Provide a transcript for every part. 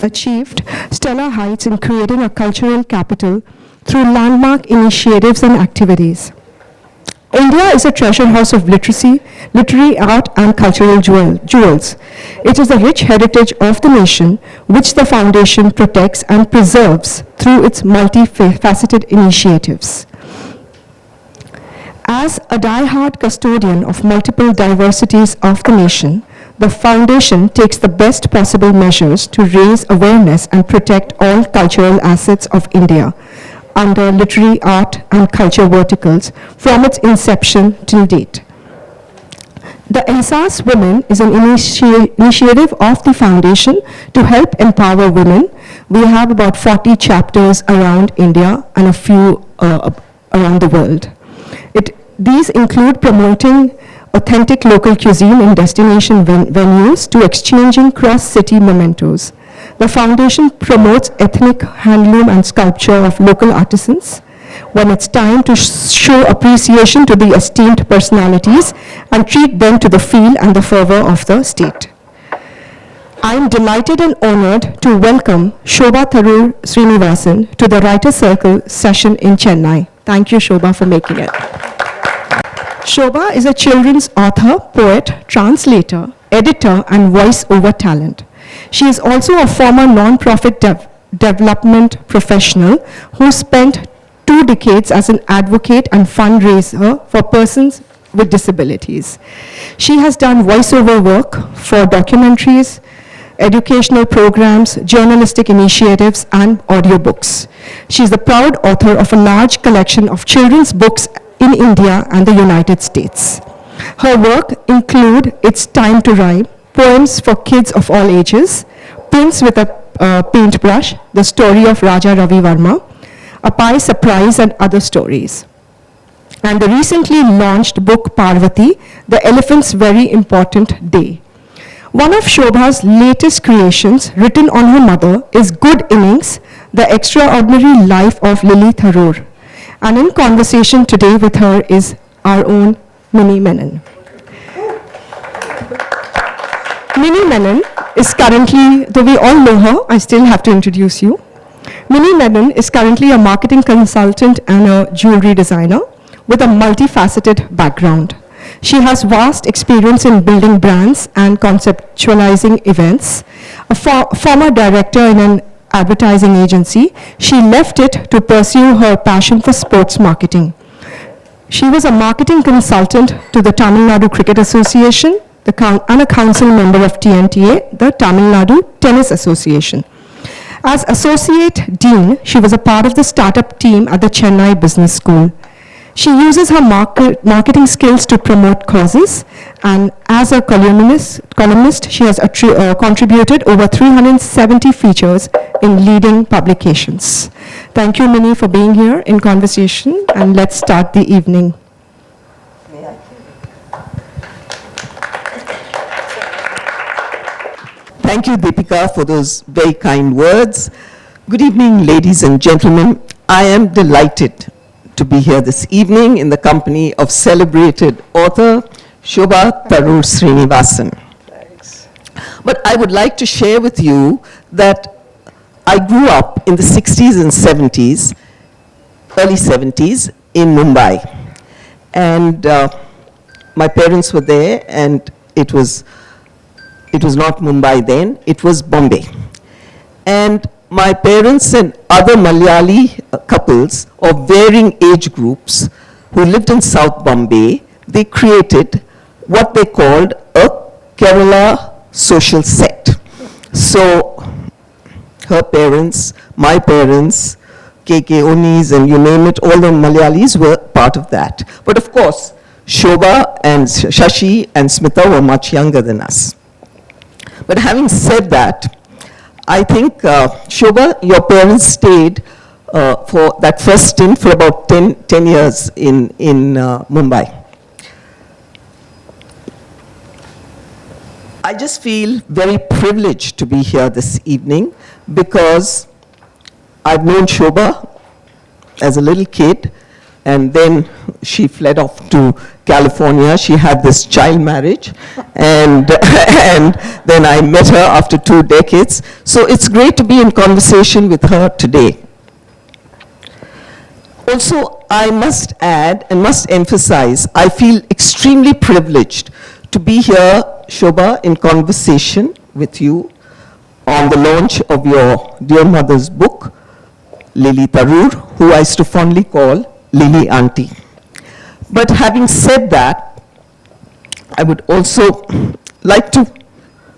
achieved stellar heights in creating a cultural capital through landmark initiatives and activities. India is a treasure house of literacy, literary art, and cultural jewels. It is the rich heritage of the nation, which the Foundation protects and preserves through its multifaceted initiatives. As a die-hard custodian of multiple diversities of the nation, the Foundation takes the best possible measures to raise awareness and protect all cultural assets of India under literary art and culture verticals from its inception till date. The Ehsaas Women is an initiative of the Foundation to help empower women. We have about 40 chapters around India and a few around the world. These include promoting authentic local cuisine in destination venues to exchanging cross-city mementos. The Foundation promotes ethnic handloom and sculpture of local artisans when it's time to show appreciation to the esteemed personalities and treat them to the feel and the fervor of the state. I am delighted and honored to welcome Shobha Tharoor Srinivasan to the Writer Circle session in Chennai. Thank you, Shobha, for making it. Shobha is a children's author, poet, translator, editor, and voice-over talent. She is also a former non-profit development professional who spent 2 decades as an advocate and fundraiser for persons with disabilities. She has done voice-over work for documentaries, educational programs, journalistic initiatives, and audiobooks. She is the proud author of a large collection of children's books in India and the United States. Her work include It's Time to Rhyme, poems for kids of all ages, Prince with a Paintbrush, the story of Raja Ravi Varma, A Pie Surprise, and other stories. And the recently launched book Parvati, The Elephant's Very Important Day. One of Shobha's latest creations, written on her mother, is Good Innings, The Extraordinary Life of Lily Tharoor. And in conversation today with her is our own Mini Menon. Mini Menon is currently, though we all know her, I still have to introduce you. Mini Menon is currently a marketing consultant and a jewelry designer with a multifaceted background. She has vast experience in building brands and conceptualizing events. A former director in an advertising agency, she left it to pursue her passion for sports marketing. She was a marketing consultant to the Tamil Nadu Cricket Association and a council member of TNTA, the Tamil Nadu Tennis Association. As Associate Dean, she was a part of the startup team at the Chennai Business School. She uses her marketing skills to promote causes, and as a columnist she has contributed over 370 features in leading publications. Thank you, Mini, for being here in conversation, and let's start the evening. Thank you, Deepika, for those very kind words. Good evening, ladies and gentlemen. I am delighted to be here this evening in the company of celebrated author Shobha Tharoor Srinivasan. Thanks. But I would like to share with you that I grew up in the 60s and 70s, early 70s in Mumbai. And my parents were there, and it was not Mumbai then, it was Bombay. And my parents and other Malayali couples of varying age groups who lived in South Bombay, they created what they called a Kerala social set. So her parents, my parents, KK Onis, and you name it, all the Malayalis were part of that. But of course, Shobha and Shashi and Smita were much younger than us. But having said that, I think, Shobha, your parents stayed for that first stint for about 10 years in Mumbai. I just feel very privileged to be here this evening because I've known Shobha as a little kid. and then she fled off to California. She had this child marriage, and, and then I met her after 2 decades. So it's great to be in conversation with her today. Also, I must add and must emphasize, I feel extremely privileged to be here, Shobha, in conversation with you on the launch of your dear mother's book, Lily Tharoor, who I used to fondly call Lily Auntie. But having said that, I would also like to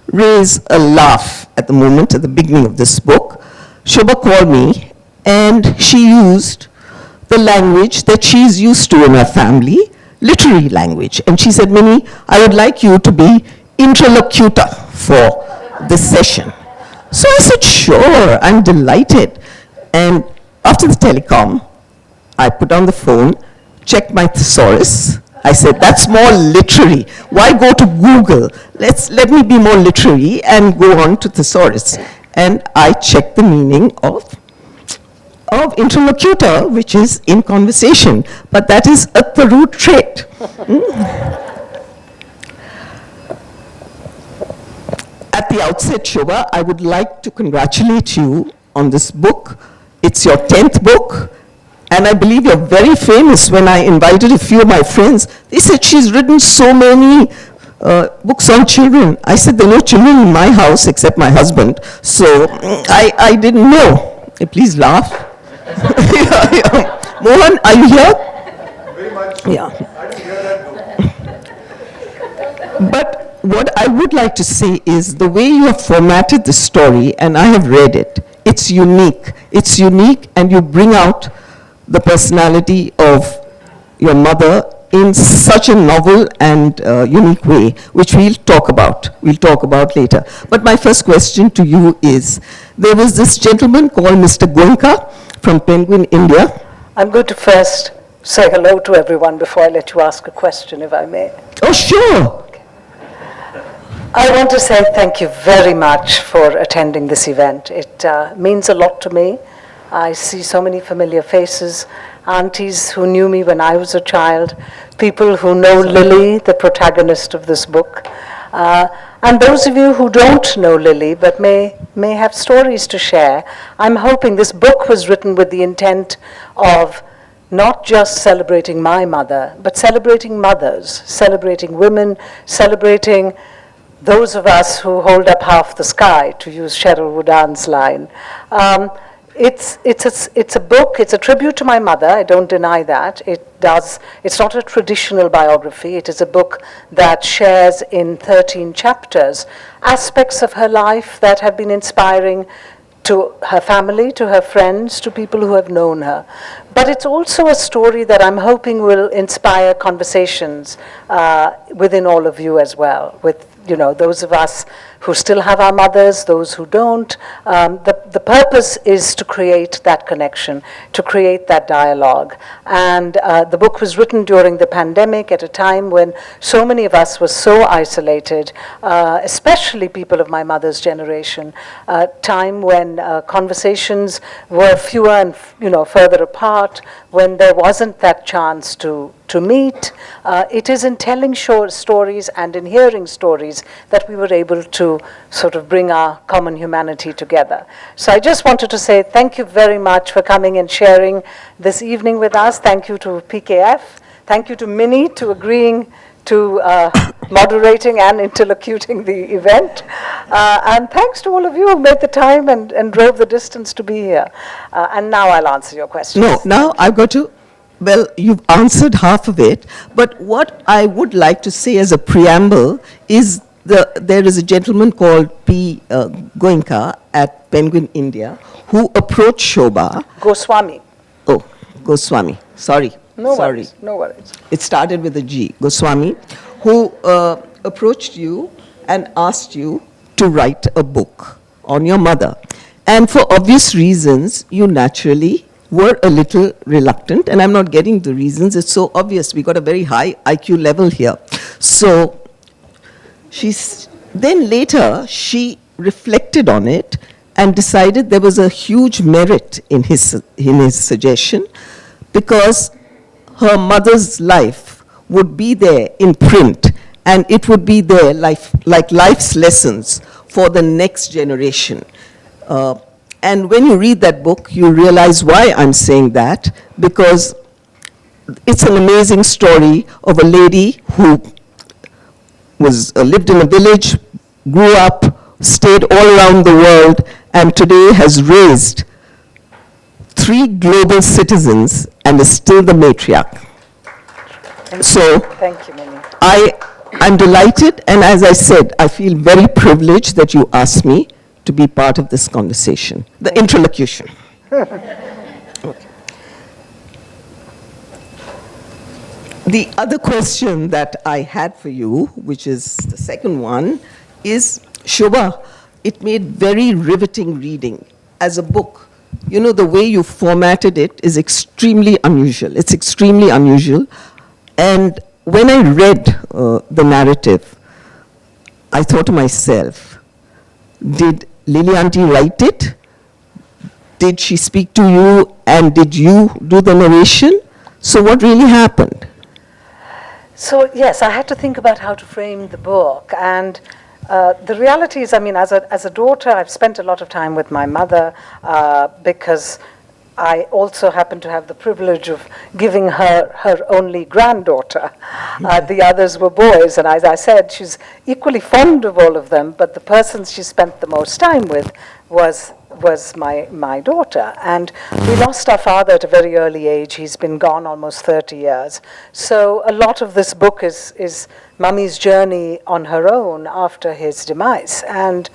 raise a laugh at the moment, at the beginning of this book. Shobha called me, and she used the language that she's used to in her family, literary language. And she said, Minnie, I would like you to be interlocutor for this session. So I said, sure, I'm delighted. And after the telecom, I put on the phone, checked my thesaurus. I said, that's more literary. Why go to Google? Let me be more literary and go on to thesaurus. And I checked the meaning of interlocutor, which is in conversation. But that is a Tharoor trait. At the outset, Shobha, I would like to congratulate you on this book. It's your 10th book, and I believe you're very famous. When I invited a few of my friends, they said she's written so many books on children. I said there are no children in my house except my husband, so I didn't know. Please laugh. Mohan, are you here? Very much. Yeah. I didn't hear that though. But what I would like to say is the way you have formatted the story, and I have read it, it's unique. It's unique, and you bring out the personality of your mother in such a novel and unique way, which we'll talk about. We'll talk about later. But my first question to you is, there was this gentleman called Mr. Goenka from Penguin, India. I'm going to first say hello to everyone before I let you ask a question, if I may. Oh, sure. I want to say thank you very much for attending this event. It means a lot to me. I see so many familiar faces, aunties who knew me when I was a child, people who know Lily, the protagonist of this book, and those of you who don't know Lily but may have stories to share. I'm hoping this book was written with the intent of not just celebrating my mother, but celebrating mothers, celebrating women, celebrating those of us who hold up half the sky, to use Cheryl Woodard's line. It's a book, it's a tribute to my mother, I don't deny that. It's not a traditional biography, it is a book that shares in 13 chapters aspects of her life that have been inspiring to her family, to her friends, to people who have known her. But it's also a story that I'm hoping will inspire conversations within all of you as well, with those of us who still have our mothers, those who don't. The purpose is to create that connection, to create that dialogue. And the book was written during the pandemic at a time when so many of us were so isolated, especially people of my mother's generation, a time when conversations were fewer and further apart, when there wasn't that chance to meet. It is in telling stories and in hearing stories that we were able to sort of bring our common humanity together. So I just wanted to say thank you very much for coming and sharing this evening with us. Thank you to PKF. Thank you to Minnie to agreeing to moderating and interlocuting the event. And thanks to all of you who made the time and drove the distance to be here. And now I'll answer your questions. No, now I've got to, well, you've answered half of it, but what I would like to say as a preamble is there is a gentleman called P. Goenka at Penguin, India, who approached Shobha. Goswami. Oh, Goswami, sorry. No sorry. worries, no worries. It started with a G, Goswami, who approached you and asked you to write a book on your mother. And for obvious reasons, you naturally were a little reluctant, and I'm not getting the reasons, it's so obvious. We got a very high IQ level here. So then later, she reflected on it and decided there was a huge merit in his suggestion, because her mother's life would be there in print, and it would be there like life's lessons for the next generation. And when you read that book, you realize why I'm saying that, because it's an amazing story of a lady who lived in a village, grew up, stayed all around the world, and today has raised 3 global citizens and is still the matriarch. So Thank you, Mimi. I'm delighted, and as I said, I feel very privileged that you asked me to be part of this conversation, the interlocution. Okay. The other question that I had for you, which is the second one, is, Shobha, it made very riveting reading as a book. You know, the way you formatted it is extremely unusual. It's extremely unusual. And when I read the narrative, I thought to myself, did Lily Auntie write it? Did she speak to you, and did you do the narration? So what really happened? So yes, I had to think about how to frame the book, and the reality is, I mean, as a daughter, I've spent a lot of time with my mother because I also happen to have the privilege of giving her only granddaughter. The others were boys, and as I said, she's equally fond of all of them, but the person she spent the most time with was my daughter. And we lost our father at a very early age. He's been gone almost 30 years. So a lot of this book is Mummy's journey on her own after his demise. And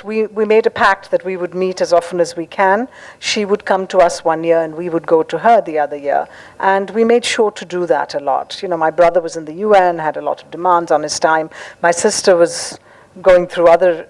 we made a pact that we would meet as often as we can. She would come to us one year and we would go to her the other year. And we made sure to do that a lot. You know, my brother was in the UN, had a lot of demands on his time. My sister was going through other,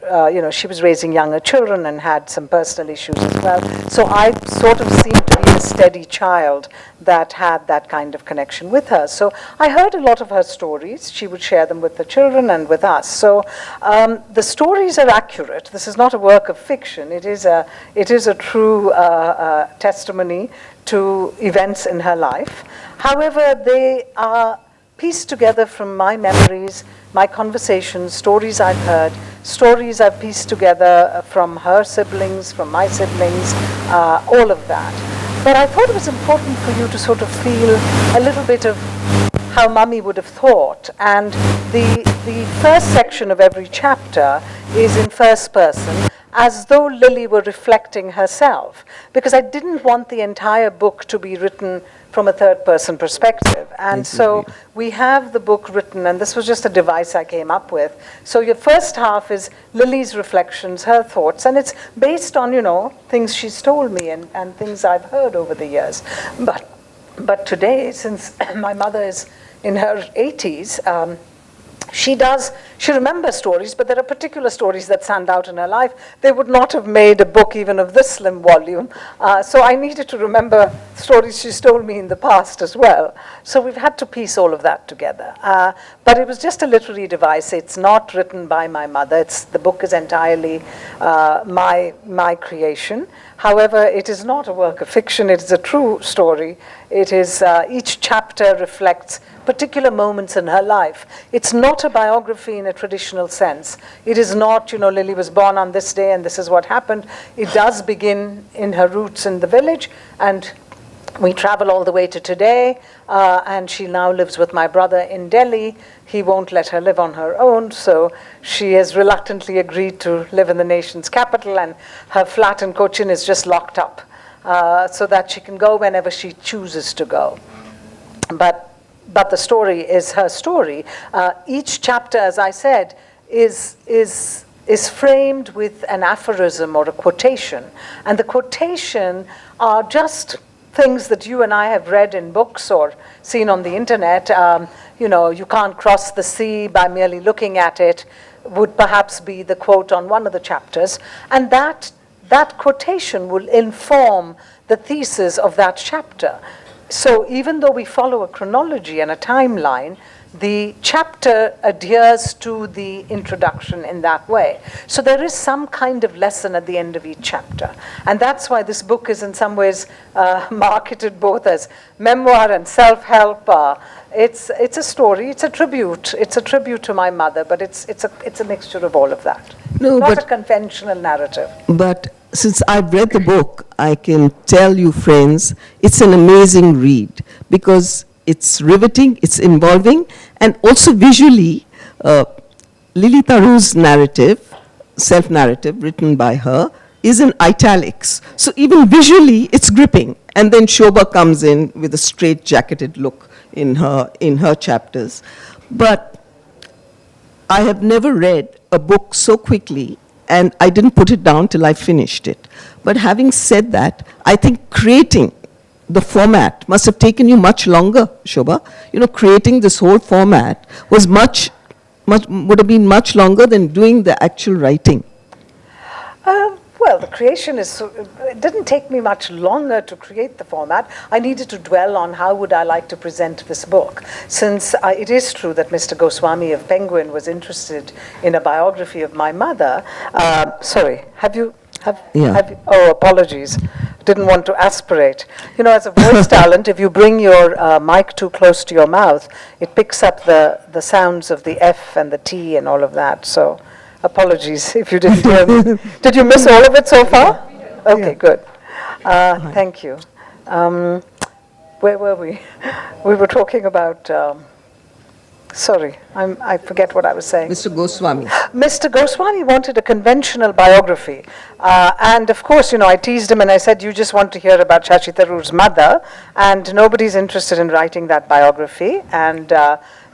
she was raising younger children and had some personal issues as well. So I sort of seemed to be a steady child that had that kind of connection with her. So I heard a lot of her stories. She would share them with the children and with us. So the stories are accurate. This is not a work of fiction. It is a true testimony to events in her life. However, they are pieced together from my memories, my conversations, stories I've heard, stories I've pieced together from her siblings, from my siblings, all of that. But I thought it was important for you to sort of feel a little bit of how Mummy would have thought. And the first section of every chapter is in first person, as though Lily were reflecting herself, because I didn't want the entire book to be written from a third-person perspective. And so we have the book written, and this was just a device I came up with. So your first half is Lily's reflections, her thoughts, and it's based on, things she's told me and things I've heard over the years. But today, since my mother is in her 80s, she remembers stories, but there are particular stories that stand out in her life. They would not have made a book even of this slim volume. So I needed to remember stories she's told me in the past as well. So we've had to piece all of that together. But it was just a literary device. It's not written by my mother. The book is entirely my creation. However, it is not a work of fiction. It is a true story. It is, each chapter reflects particular moments in her life. It's not a biography in a traditional sense. It is not, Lily was born on this day and this is what happened. It does begin in her roots in the village, and we travel all the way to today, and she now lives with my brother in Delhi. He won't let her live on her own, so she has reluctantly agreed to live in the nation's capital, and her flat in Cochin is just locked up so that she can go whenever she chooses to go. But the story is her story. Each chapter, as I said, is framed with an aphorism or a quotation. And the quotation are just things that you and I have read in books or seen on the internet. You can't cross the sea by merely looking at it, would perhaps be the quote on one of the chapters. And that quotation will inform the thesis of that chapter. So even though we follow a chronology and a timeline, the chapter adheres to the introduction in that way. So there is some kind of lesson at the end of each chapter. And that's why this book is in some ways marketed both as memoir and self-help. It's a story, it's a tribute to my mother, but it's a mixture of all of that. No, Not but- a conventional narrative. But since I've read the book, I can tell you, friends, it's an amazing read because it's riveting, it's involving, and also visually, Lily Tharoor's narrative, self-narrative written by her, is in italics. So even visually, it's gripping. And then Shobha comes in with a straight-jacketed look in her chapters. But I have never read a book so quickly, and I didn't put it down till I finished it. But having said that, I think creating the format must have taken you much longer, Shobha. You know, creating this whole format was would have been much longer than doing the actual writing. Well, the creation it didn't take me much longer to create the format. I needed to dwell on how would I like to present this book. Since it is true that Mr. Goswami of Penguin was interested in a biography of my mother. Sorry, oh, apologies. Didn't want to aspirate. You know, as a voice talent, if you bring your mic too close to your mouth, it picks up the sounds of the F and the T and all of that. So apologies if you didn't hear me. Did you miss all of it so far? Okay, good. Thank you. Where were we? We were talking about... Sorry, I forget what I was saying. Mr. Goswami. Mr. Goswami wanted a conventional biography. And of course, you know, I teased him and I said, you just want to hear about Shashi Tharoor's mother, and nobody's interested in writing that biography. And,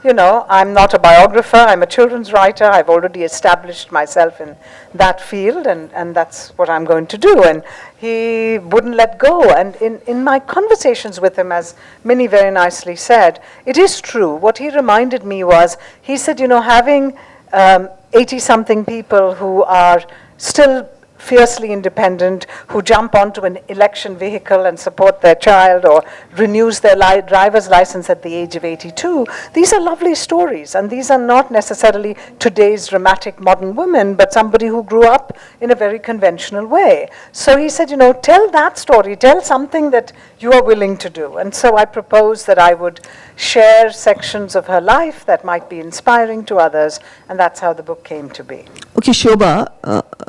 you know, I'm not a biographer, I'm a children's writer. I've already established myself in that field, and that's what I'm going to do. And he wouldn't let go. And in my conversations with him, as Minnie very nicely said, it is true. What he reminded me was, he said, you know, having 80-something people who are still fiercely independent, who jump onto an election vehicle and support their child or renews their driver's license at the age of 82. These are lovely stories, and these are not necessarily today's dramatic modern women, but somebody who grew up in a very conventional way. So he said, you know, tell that story, tell something that you are willing to do. And so I proposed that I would share sections of her life that might be inspiring to others, and that's how the book came to be. Okay, Shobha,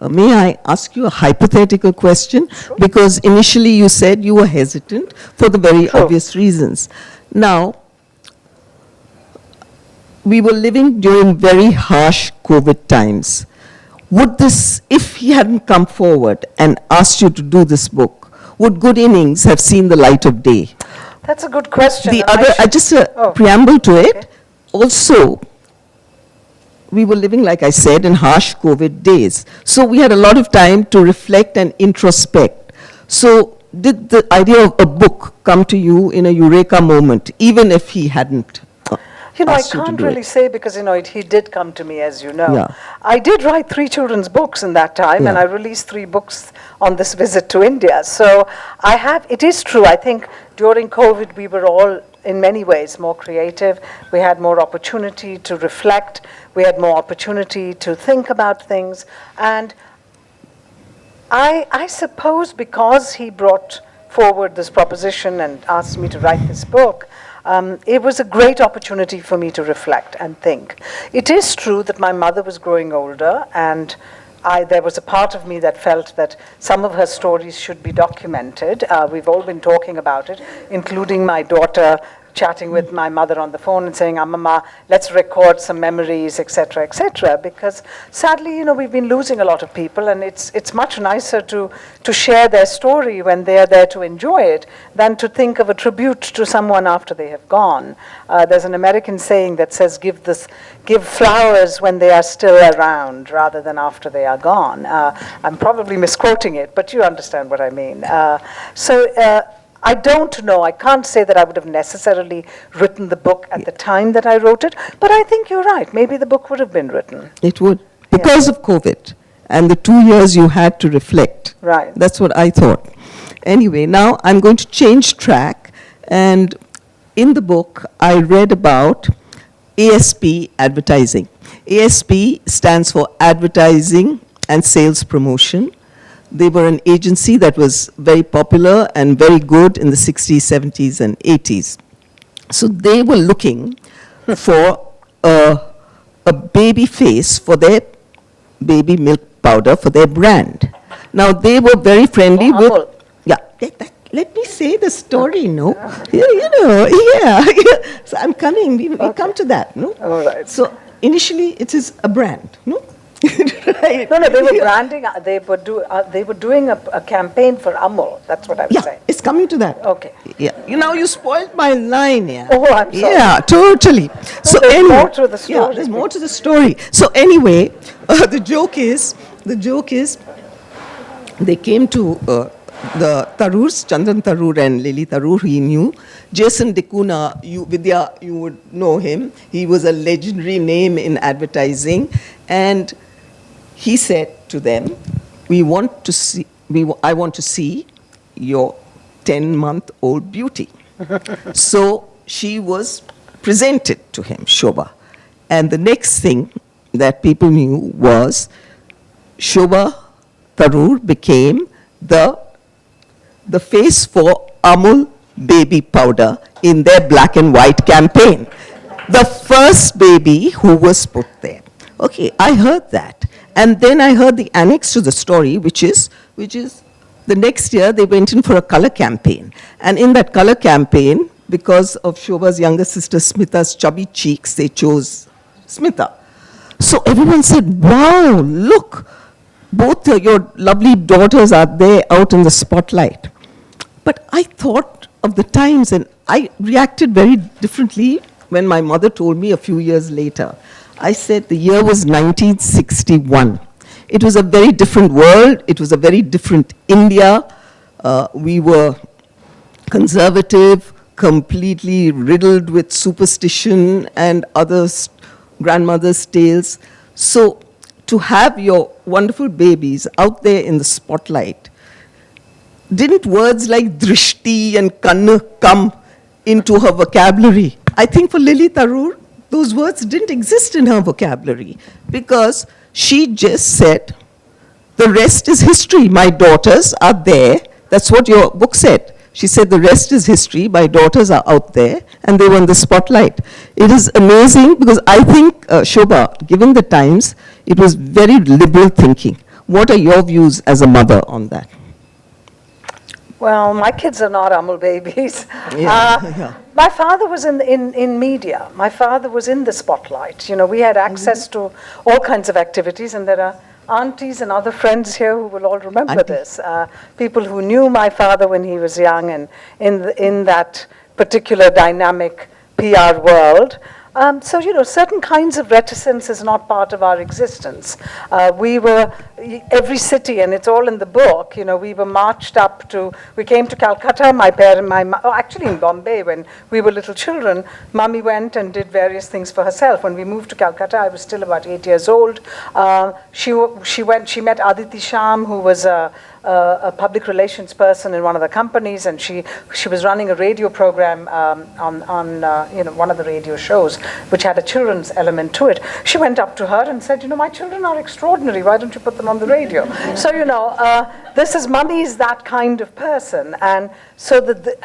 may I ask you a hypothetical question? Sure. Because initially you said you were hesitant for the very obvious reasons. Now, we were living during very harsh COVID times. Would this, if he hadn't come forward and asked you to do this book, would Good Innings have seen the light of day? That's a good question. The other, just a preamble to it, okay. Also, we were living, like I said, in harsh COVID days. So we had a lot of time to reflect and introspect. So did the idea of a book come to you in a eureka moment, even if he hadn't You know, I can't really say because, you know, he did come to me, as you know. Yeah. I did write 3 children's books in that time, and I released 3 books on this visit to India. So it is true, I think during COVID we were all in many ways more creative. We had more opportunity to reflect. We had more opportunity to think about things. And I suppose because he brought forward this proposition and asked me to write this book, it was a great opportunity for me to reflect and think. It is true that my mother was growing older, and there was a part of me that felt that some of her stories should be documented. We've all been talking about it, including my daughter chatting with my mother on the phone and saying, Mama, let's record some memories, etc., because sadly, you know, we've been losing a lot of people, and it's much nicer to share their story when they're there to enjoy it than to think of a tribute to someone after they have gone. There's an American saying that says, give flowers when they are still around rather than after they are gone. I'm probably misquoting it, but you understand what I mean. I don't know. I can't say that I would have necessarily written the book at the time that I wrote it, but I think you're right. Maybe the book would have been written. It would, because of COVID and the 2 years you had to reflect. Right. That's what I thought. Anyway, now I'm going to change track, and in the book I read about ASP advertising. ASP stands for Advertising and Sales Promotion. They were an agency that was very popular and very good in the 60s, 70s, and 80s. So they were looking for a baby face for their baby milk powder for their brand. Now they were very friendly with. Amul. Yeah, let me say the story, no? Yeah. So I'm coming, we come to that, no? All right. So initially it is a brand, no? Right. No, they were branding, they were doing a campaign for Amul, that's what I was Yeah, saying. it's coming to that. Okay. Yeah, you spoiled my line, yeah. Oh, I'm sorry. Yeah, totally. So there's anyway, more to the story. Yeah, there's more to the story. So anyway, the joke is, they came to the Tharoors, Chandan Tharoor and Lily Tharoor, he knew. Jason Dekuna, Vidya, you would know him. He was a legendary name in advertising. And he said to them, I want to see your 10-month-old beauty. So she was presented to him, Shobha. And the next thing that people knew was Shobha Tharoor became the face for Amul baby powder in their black and white campaign. The first baby who was put there. Okay, I heard that. And then I heard the annex to the story, which is the next year they went in for a color campaign. And in that color campaign, because of Shobha's younger sister Smita's chubby cheeks, they chose Smita. So everyone said, wow, look, both your lovely daughters are there out in the spotlight. But I thought of the times, and I reacted very differently when my mother told me a few years later. I said the year was 1961. It was a very different world. It was a very different India. We were conservative, completely riddled with superstition and other grandmother's tales. So to have your wonderful babies out there in the spotlight, didn't words like drishti and kanna come into her vocabulary? I think for Lily Tharoor, those words didn't exist in her vocabulary because she just said, the rest is history. My daughters are there. That's what your book said. She said, the rest is history. My daughters are out there, and they were in the spotlight. It is amazing because I think, Shobha, given the times, it was very liberal thinking. What are your views as a mother on that? Well, my kids are not Amul babies. Yeah. My father was in media. My father was in the spotlight. We had access to all kinds of activities, and there are aunties and other friends here who will all remember this. People who knew my father when he was young and in that particular dynamic PR world. So, certain kinds of reticence is not part of our existence. Every city, and it's all in the book, we were marched up to, we came to Calcutta, actually in Bombay, when we were little children, Mummy went and did various things for herself. When we moved to Calcutta, I was still about 8 years old. She met Aditi Sham, who was a public relations person in one of the companies, and she was running a radio program on one of the radio shows, which had a children's element to it. She went up to her and said, my children are extraordinary. Why don't you put them on the radio? So, this is Mummy is that kind of person, and so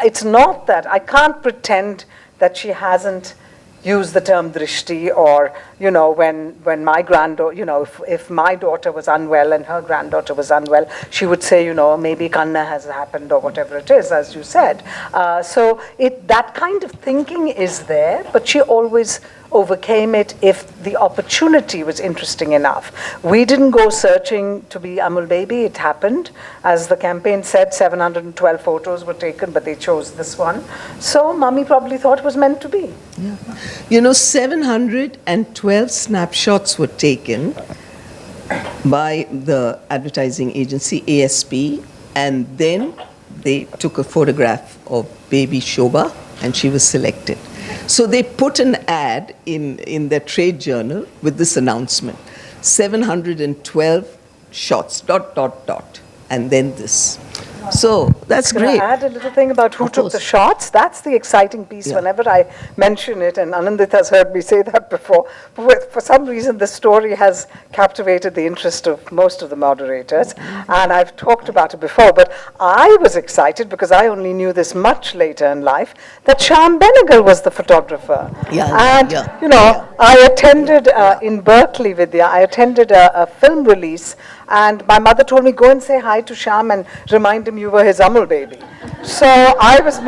it's not that I can't pretend that she hasn't use the term drishti, or when my granddaughter, if my daughter was unwell and her granddaughter was unwell, she would say, maybe kanna has happened or whatever it is, as you said. So that kind of thinking is there, but she always overcame it if the opportunity was interesting enough. We didn't go searching to be Amul baby. It happened. As the campaign said, 712 photos were taken, but they chose this one. So Mummy probably thought it was meant to be. Yeah. 712 snapshots were taken by the advertising agency ASP, and then they took a photograph of baby Shobha, and she was selected. So they put an ad in their trade journal with this announcement, 712 shots, ... and then this. So that's Can great. I add a little thing about who Of took the course. shots? That's the exciting piece. Yeah. Whenever I mention it, and Anandit has heard me say that before, but for some reason the story has captivated the interest of most of the moderators, and I've talked about it before, but I was excited because I only knew this much later in life, that Shyam Benegal was the photographer. And, you know, I attended in Berkeley, Vidya, I attended a film release, and my mother told me, go and say hi to Shyam and remind him you were his Amul baby. So I was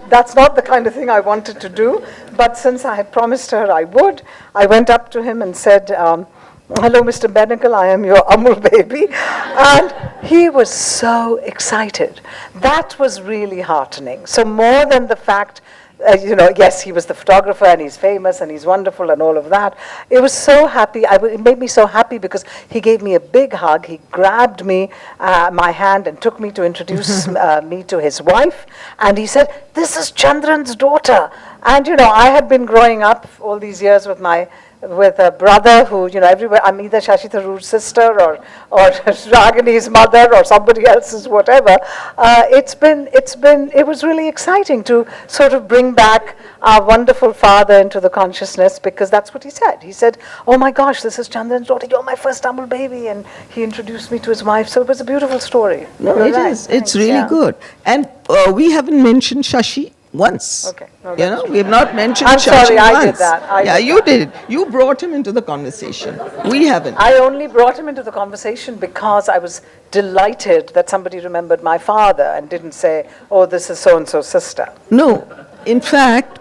that's not the kind of thing I wanted to do, but since I had promised her I would, I went up to him and said, hello, Mr. Benegal, I am your Amul baby. And he was so excited. That was really heartening. So more than the fact, yes, he was the photographer and he's famous and he's wonderful and all of that. It was so happy. It made me so happy because he gave me a big hug. He grabbed me, my hand, and took me to introduce me to his wife. And he said, "This is Chandran's daughter." And I had been growing up all these years with a brother who, everywhere, I'm either Shashi Tharoor's sister or Ragini's mother or somebody else's whatever. It was really exciting to sort of bring back our wonderful father into the consciousness, because that's what he said. He said, "Oh my gosh, this is Chandran's daughter, you're my first Amul baby," and he introduced me to his wife. So it was a beautiful story. No, You're it right. is. Thanks, It's really yeah. good. And we haven't mentioned Shashi once. Okay. No, that's We have not mentioned I'm Shashi sorry, I did once. that. You did. You brought him into the conversation. We haven't. I only brought him into the conversation because I was delighted that somebody remembered my father and didn't say, "Oh, this is so-and-so's sister." No. In fact,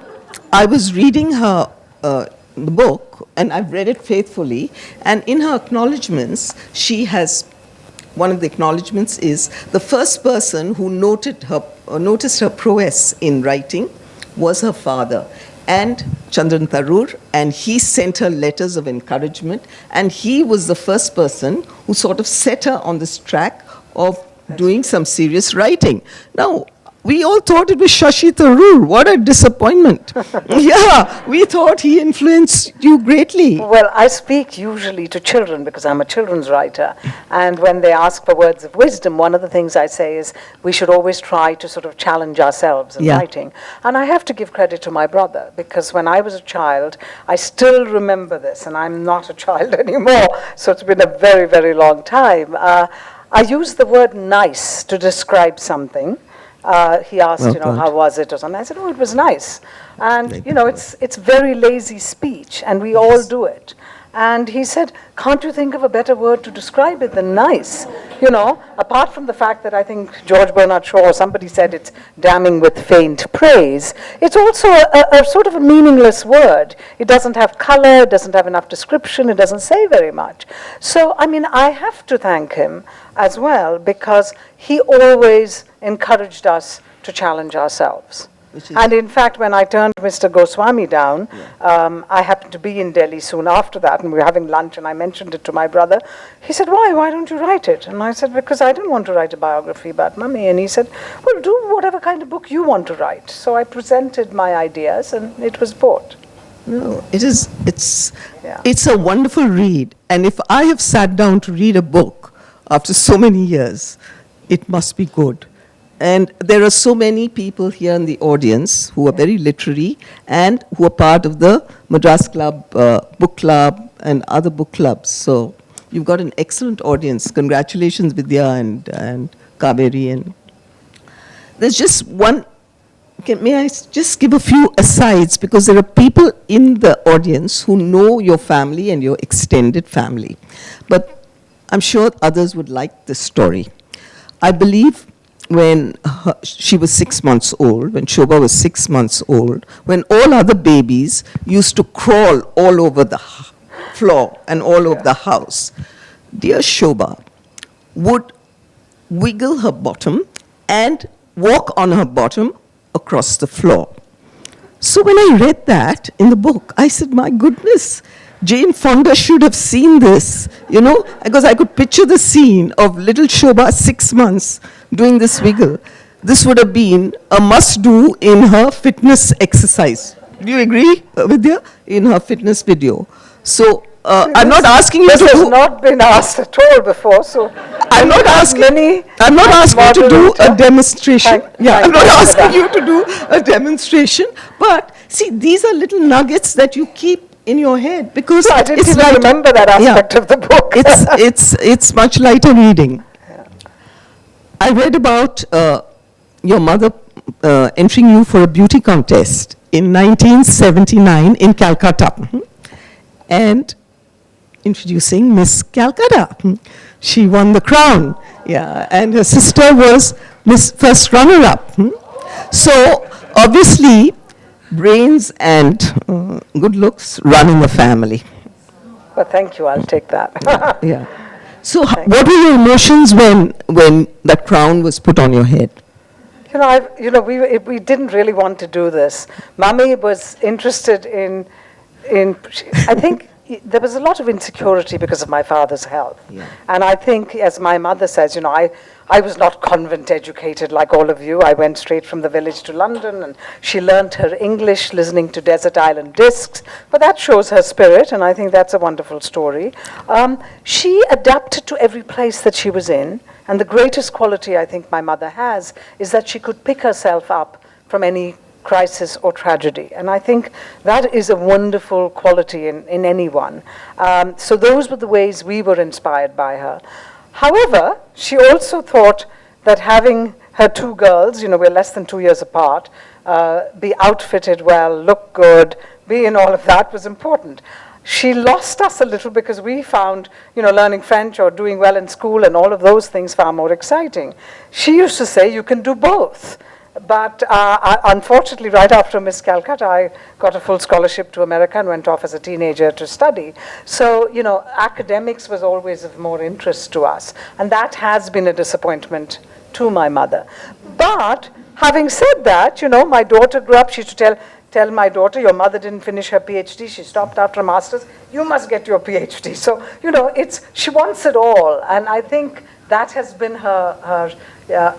I was reading her the book, and I've read it faithfully, and in her acknowledgements, one of the acknowledgements is the first person who noticed her prowess in writing was her father, and Chandran Tharoor, and he sent her letters of encouragement, and he was the first person who sort of set her on this track of doing some serious writing. Now, we all thought it was Shashi Tharoor. What a disappointment. Yeah, we thought he influenced you greatly. Well, I speak usually to children because I'm a children's writer, and when they ask for words of wisdom, one of the things I say is we should always try to sort of challenge ourselves in writing. And I have to give credit to my brother, because when I was a child, I still remember this, and I'm not a child anymore, so it's been a very, very long time. I use the word nice to describe something. He asked, how was it or something. I said, "Oh, it was nice." And, it's very lazy speech, and we all do it. And he said, "Can't you think of a better word to describe it than nice?" Apart from the fact that I think George Bernard Shaw or somebody said it's damning with faint praise, it's also a sort of a meaningless word. It doesn't have color, it doesn't have enough description, it doesn't say very much. So, I have to thank him as well, because he always encouraged us to challenge ourselves. And in fact, when I turned Mr. Goswami down, I happened to be in Delhi soon after that, and we were having lunch, and I mentioned it to my brother. He said, "Why don't you write it?" And I said, "Because I didn't want to write a biography about Mummy." And he said, "Well, do whatever kind of book you want to write." So I presented my ideas, and it was bought. No, it's a wonderful read. And if I have sat down to read a book after so many years, it must be good. And there are so many people here in the audience who are very literary and who are part of the Madras Club, Book Club, and other book clubs. So you've got an excellent audience. Congratulations, Vidya and Kaveri. And there's just one. May I just give a few asides, because there are people in the audience who know your family and your extended family. But I'm sure others would like this story. I believe when she was 6 months old, when Shobha was 6 months old, when all other babies used to crawl all over the floor and all over the house, dear Shobha would wiggle her bottom and walk on her bottom across the floor. So when I read that in the book, I said, my goodness, Jane Fonda should have seen this, because I could picture the scene of little Shobha, 6 months, doing this wiggle. This would have been a must-do in her fitness exercise. Do you agree, Vidya? In her fitness video. So I'm not asking you This to has do. not been asked at all before, so I'm not asking. I'm not asking you to do a demonstration. I'm not asking you to do a demonstration. But see, these are little nuggets that you keep in your head because I didn't it's even light. remember that aspect of the book. It's much lighter reading. I read about your mother entering you for a beauty contest in 1979 in Calcutta, and introducing Miss Calcutta. She won the crown, and her sister was Miss First Runner-up. So obviously, brains and good looks run in the family. Well, thank you. I'll take that. Yeah. So what were your emotions when that crown was put on your head? We didn't really want to do this. Mummy was interested in I think there was a lot of insecurity because of my father's health. Yeah. And I think, as my mother says, I was not convent educated like all of you. I went straight from the village to London, and she learnt her English listening to Desert Island Discs. But that shows her spirit, and I think that's a wonderful story. She adapted to every place that she was in, and the greatest quality I think my mother has is that she could pick herself up from any crisis or tragedy. And I think that is a wonderful quality in anyone. So those were the ways we were inspired by her. However, she also thought that having her two girls, we're less than 2 years apart, be outfitted well, look good, be in all of that was important. She lost us a little because we found, learning French or doing well in school and all of those things far more exciting. She used to say, you can do both. But unfortunately, right after Miss Calcutta, I got a full scholarship to America and went off as a teenager to study. So, academics was always of more interest to us. And that has been a disappointment to my mother. But having said that, my daughter grew up, she used to tell my daughter, your mother didn't finish her PhD, she stopped after a master's, you must get your PhD. So, she wants it all. And I think that has been her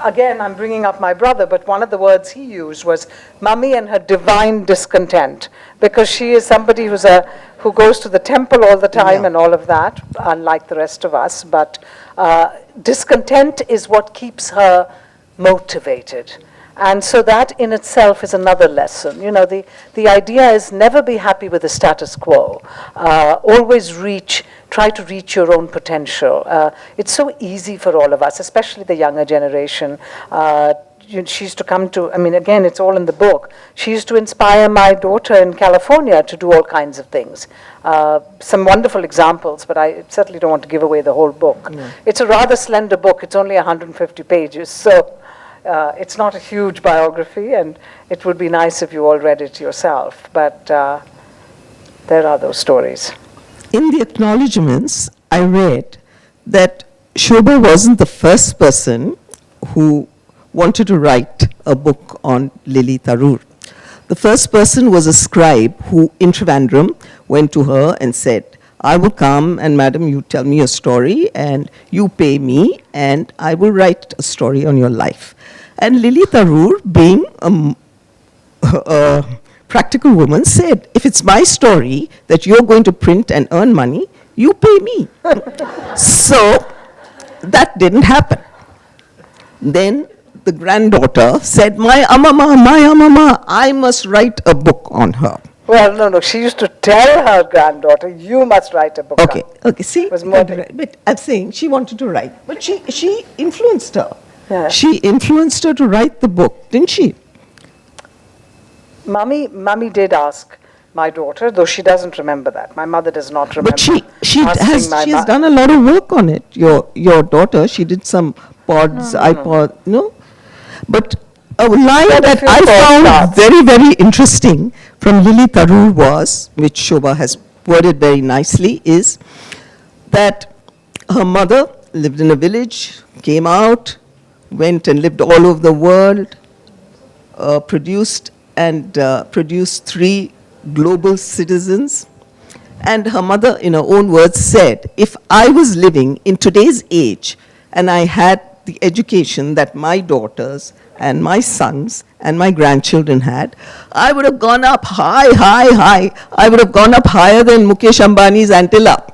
again, I'm bringing up my brother, but one of the words he used was Mummy and her divine discontent, because she is somebody who goes to the temple all the time and all of that, unlike the rest of us, but discontent is what keeps her motivated. And so that in itself is another lesson. The idea is never be happy with the status quo. Always try to reach your own potential. It's so easy for all of us, especially the younger generation. She used to come to, again, it's all in the book. She used to inspire my daughter in California to do all kinds of things. Some wonderful examples, but I certainly don't want to give away the whole book. No. It's a rather slender book. It's only 150 pages, so it's not a huge biography, and it would be nice if you all read it yourself. But there are those stories. In the acknowledgements, I read that Shobha wasn't the first person who wanted to write a book on Lily Tharoor. The first person was a scribe who, in Trivandrum, went to her and said, I will come and madam, you tell me a story and you pay me and I will write a story on your life. And Lily Tharoor, being a practical woman, said, if it's my story that you're going to print and earn money, you pay me. So that didn't happen. Then the granddaughter said, my amama, I must write a book on her. Well, no, she used to tell her granddaughter, you must write a book. Okay, see, but I'm saying she wanted to write, but she influenced her. Yeah. She influenced her to write the book, didn't she? Mummy did ask my daughter, though she doesn't remember that. My mother does not remember. But she has done a lot of work on it. Your daughter, she did some pods, iPod, no? But a line that I found very, very interesting from Lily Tharoor was, which Shobha has worded very nicely, is that her mother lived in a village, came out, went and lived all over the world, produced 3 global citizens. And her mother, in her own words, said, if I was living in today's age and I had the education that my daughters and my sons and my grandchildren had, I would have gone up high, high, high. I would have gone up higher than Mukesh Ambani's Antilla.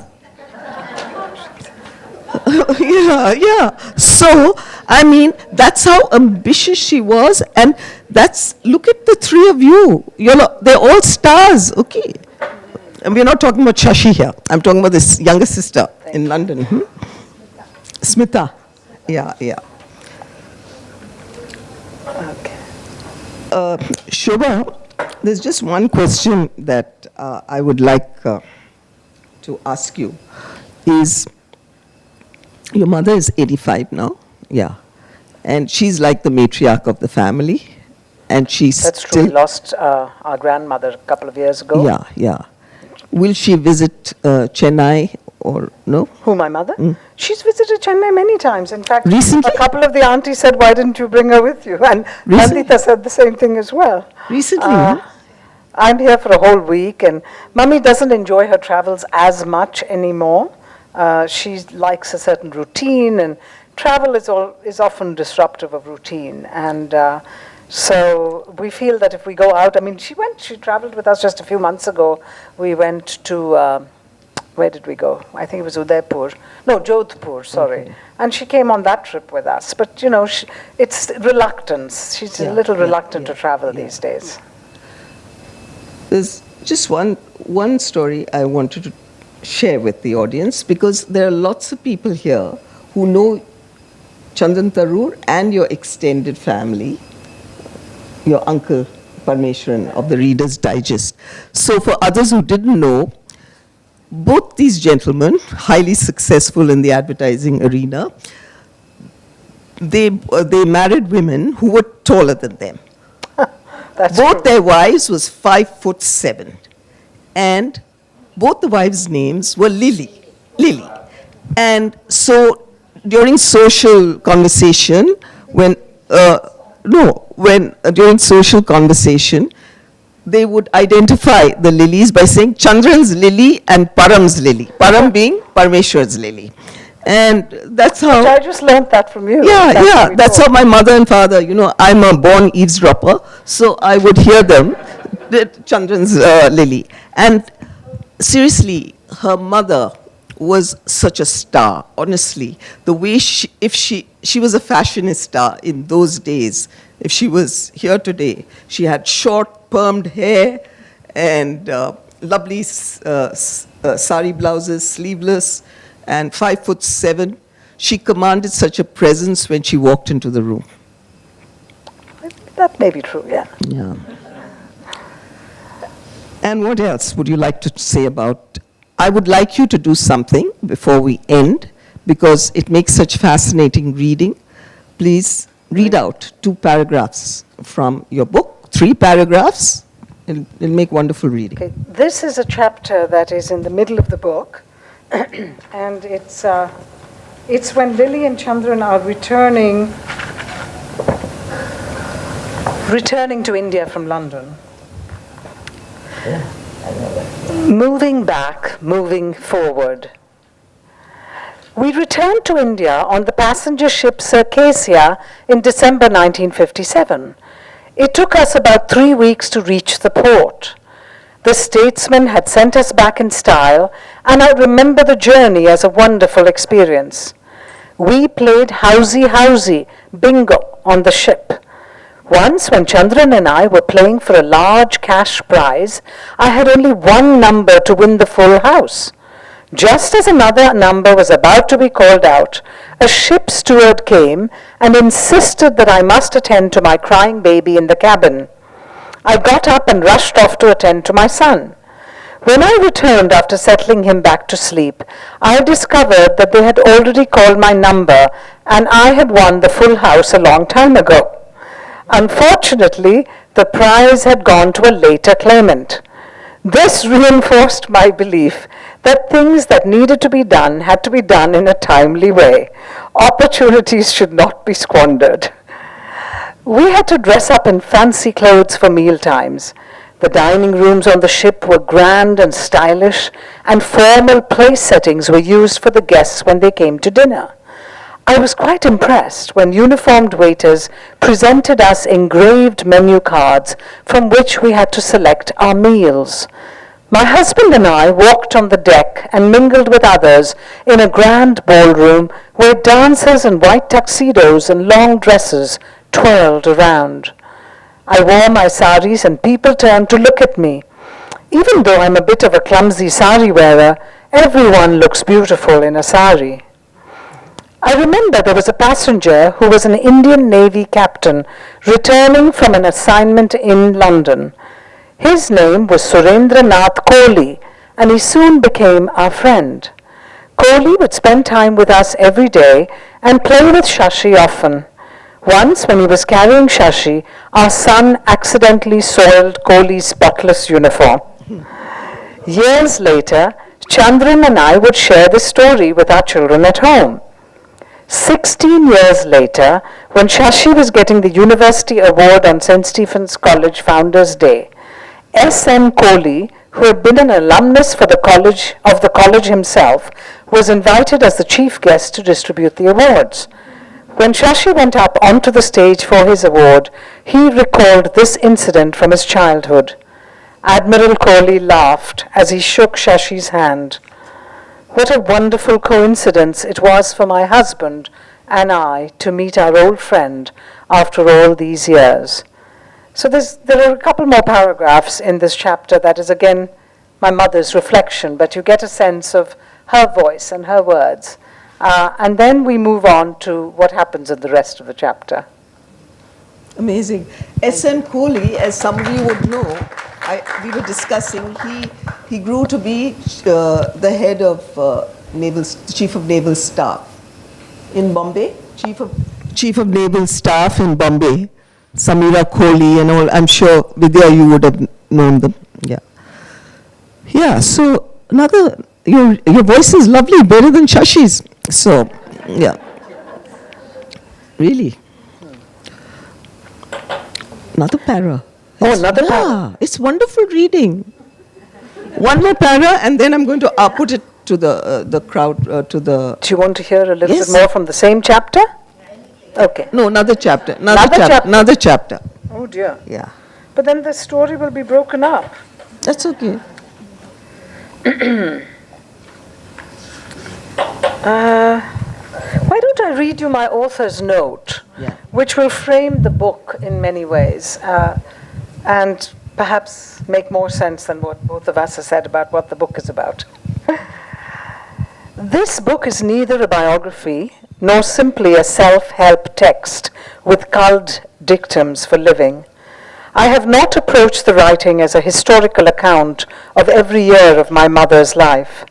Yeah. So, I mean, that's how ambitious she was, and look at the three of you. They're all stars, okay? And we're not talking about Shashi here. I'm talking about this younger sister in London. Smita. Yeah. Okay. Shobha, there's just one question that I would like to ask you. Is your mother is 85 now? Yeah. And she's like the matriarch of the family. And she's That's true. We lost our grandmother a couple of years ago. Yeah. Will she visit Chennai or no? Who, my mother? She's visited Chennai many times. In fact, Recently? a couple of the aunties said, why didn't you bring her with you? And Nandita said the same thing as well. Recently, I'm here for a whole week, and Mummy doesn't enjoy her travels as much anymore. She likes a certain routine, and travel is often disruptive of routine. And so we feel that if we go out, I mean, she traveled with us just a few months ago. We went to, where did we go? I think it was Jodhpur, sorry. Okay. And she came on that trip with us. But, it's reluctance. She's a little reluctant to travel these days. There's just one story I wanted to share with the audience, because there are lots of people here who know Chandran Tharoor and your extended family, your uncle Parmeshwaran of the Reader's Digest. So for others who didn't know, both these gentlemen, highly successful in the advertising arena, they married women who were taller than them. That's both true. Their wives was 5'7", and both the wives' names were Lily. And so during social conversation, during social conversation, they would identify the lilies by saying Chandran's lily and Param's lily. Param being Parmeshwar's lily. And that's how... I just learned that from you. Yeah, that's how my mother and father, I'm a born eavesdropper, so I would hear them, Chandran's lily. And seriously, her mother was such a star, honestly. The way she was a fashionista in those days. If she was here today, she had short, permed hair and lovely sari blouses, sleeveless, and 5'7". She commanded such a presence when she walked into the room. That may be true, yeah. Yeah. And what else would you like to say about... I would like you to do something before we end, because it makes such fascinating reading. Please read out 2 paragraphs from your book, 3 paragraphs. It'll make wonderful reading. Okay. This is a chapter that is in the middle of the book, and it's when Lily and Chandran are returning to India from London. Moving back, moving forward. We returned to India on the passenger ship Circassia in December 1957. It took us about 3 weeks to reach the port. The statesman had sent us back in style, and I remember the journey as a wonderful experience. We played housey bingo on the ship. Once, when Chandran and I were playing for a large cash prize, I had only one number to win the full house. Just as another number was about to be called out, a ship steward came and insisted that I must attend to my crying baby in the cabin. I got up and rushed off to attend to my son. When I returned after settling him back to sleep, I discovered that they had already called my number and I had won the full house a long time ago. Unfortunately, the prize had gone to a later claimant. This reinforced my belief that things that needed to be done had to be done in a timely way. Opportunities should not be squandered. We had to dress up in fancy clothes for meal times. The dining rooms on the ship were grand and stylish, and formal place settings were used for the guests when they came to dinner. I was quite impressed when uniformed waiters presented us engraved menu cards from which we had to select our meals. My husband and I walked on the deck and mingled with others in a grand ballroom where dancers in white tuxedos and long dresses twirled around. I wore my saris and people turned to look at me. Even though I'm a bit of a clumsy sari wearer, everyone looks beautiful in a sari. I remember there was a passenger who was an Indian Navy captain returning from an assignment in London. His name was Surendranath Kohli, and he soon became our friend. Kohli would spend time with us every day and play with Shashi often. Once, when he was carrying Shashi, our son accidentally soiled Kohli's spotless uniform. Years later, Chandran and I would share this story with our children at home. 16 years later, when Shashi was getting the University Award on St. Stephen's College Founders' Day, S.N. Kohli, who had been an alumnus of the college himself, was invited as the chief guest to distribute the awards. When Shashi went up onto the stage for his award, he recalled this incident from his childhood. Admiral Kohli laughed as he shook Shashi's hand. What a wonderful coincidence it was for my husband and I to meet our old friend after all these years. So there are a couple more paragraphs in this chapter that is again my mother's reflection, but you get a sense of her voice and her words. And then we move on to what happens in the rest of the chapter. Amazing. S.N. Kohli, as somebody would know, we were discussing, he grew to be the head of Chief of Naval Staff in Bombay. Chief of Naval Staff in Bombay. Samira Kohli and all. I'm sure Vidya, you would have known them. Yeah. Yeah. So your voice is lovely, better than Shashi's. So, yeah. Really. Another para. Another para. Yeah, it's wonderful reading. One more para, and then I'm going to put it to the crowd, to the... Do you want to hear a little Yes. bit more from the same chapter? Okay. No, another chapter. Another chapter? Another chapter. Oh dear. Yeah. But then the story will be broken up. That's okay. Why don't I read you my author's note, Yeah. which will frame the book in many ways, and perhaps make more sense than what both of us have said about what the book is about. This book is neither a biography nor simply a self-help text with culled dictums for living. I have not approached the writing as a historical account of every year of my mother's life.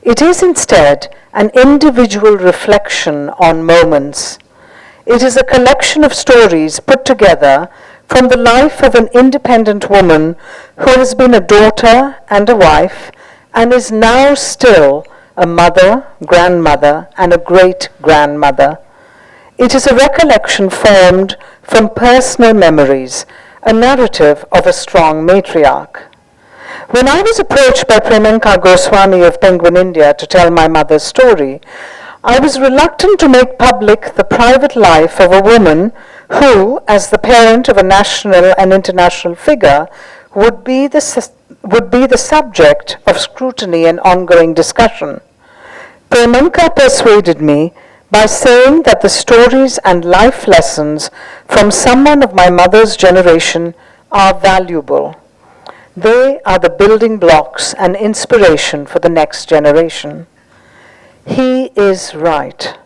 It is instead an individual reflection on moments. It is a collection of stories put together from the life of an independent woman who has been a daughter and a wife and is now still a mother, grandmother, and a great-grandmother. It is a recollection formed from personal memories, a narrative of a strong matriarch. When I was approached by Premanka Goswami of Penguin India to tell my mother's story, I was reluctant to make public the private life of a woman who, as the parent of a national and international figure, would be the subject of scrutiny and ongoing discussion. Premanka persuaded me by saying that the stories and life lessons from someone of my mother's generation are valuable. They are the building blocks and inspiration for the next generation. He is right.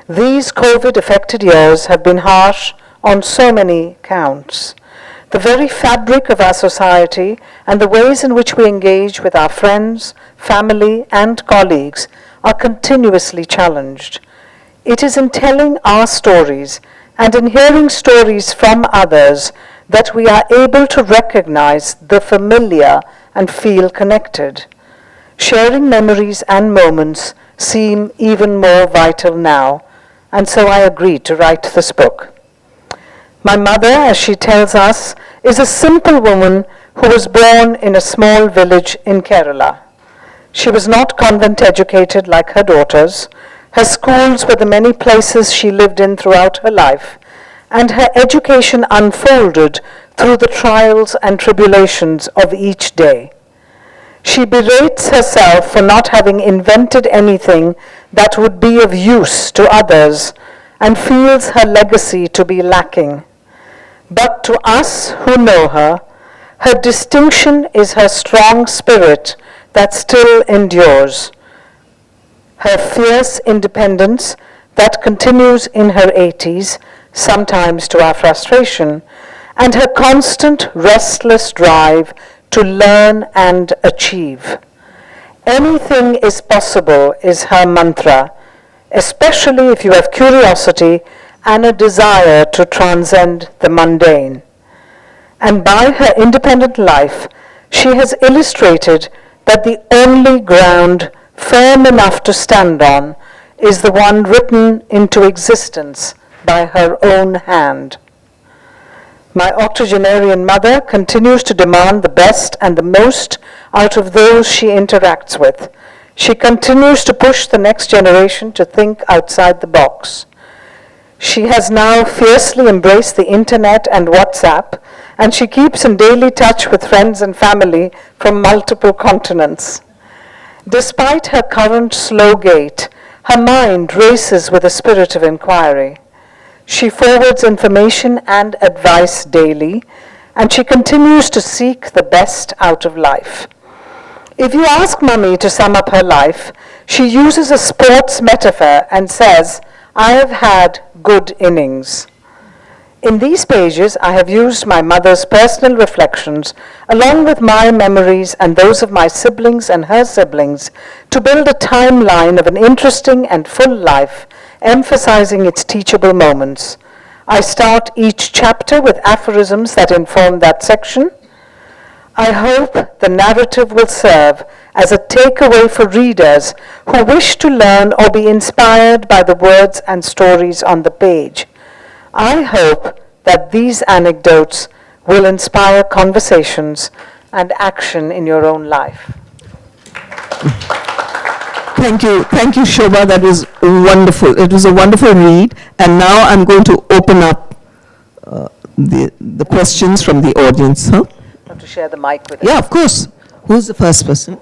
These COVID-affected years have been harsh on so many counts. The very fabric of our society and the ways in which we engage with our friends, family, and colleagues are continuously challenged. It is in telling our stories and in hearing stories from others that we are able to recognize the familiar and feel connected. Sharing memories and moments seem even more vital now, and so I agreed to write this book. My mother, as she tells us, is a simple woman who was born in a small village in Kerala. She was not convent educated like her daughters. Her schools were the many places she lived in throughout her life, and her education unfolded through the trials and tribulations of each day. She berates herself for not having invented anything that would be of use to others and feels her legacy to be lacking. But to us who know her, her distinction is her strong spirit that still endures, her fierce independence that continues in her 80s, sometimes to our frustration, and her constant restless drive to learn and achieve. Anything is possible is her mantra, especially if you have curiosity and a desire to transcend the mundane. And by her independent life, she has illustrated that the only ground firm enough to stand on is the one written into existence by her own hand. My octogenarian mother continues to demand the best and the most out of those she interacts with. She continues to push the next generation to think outside the box. She has now fiercely embraced the internet and WhatsApp, and she keeps in daily touch with friends and family from multiple continents. Despite her current slow gait, her mind races with a spirit of inquiry. She forwards information and advice daily, and she continues to seek the best out of life. If you ask Mummy to sum up her life, she uses a sports metaphor and says, "I have had good innings." In these pages, I have used my mother's personal reflections, along with my memories and those of my siblings and her siblings, to build a timeline of an interesting and full life, emphasizing its teachable moments. I start each chapter with aphorisms that inform that section. I hope the narrative will serve as a takeaway for readers who wish to learn or be inspired by the words and stories on the page. I hope that these anecdotes will inspire conversations and action in your own life. Thank you, Shobha. That was wonderful. It was a wonderful read. And now I'm going to open up the questions from the audience. Huh? I have to share the mic with Yeah, of course. Who's the first person?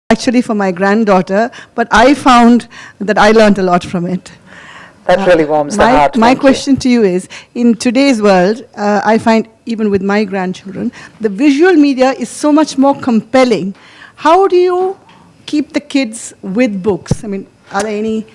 Actually for my granddaughter, but I found that I learned a lot from it. That really warms the heart. My Thank you. question to you is, in today's world, I find even with my grandchildren, the visual media is so much more compelling. How do you keep the kids with books? I mean, are there any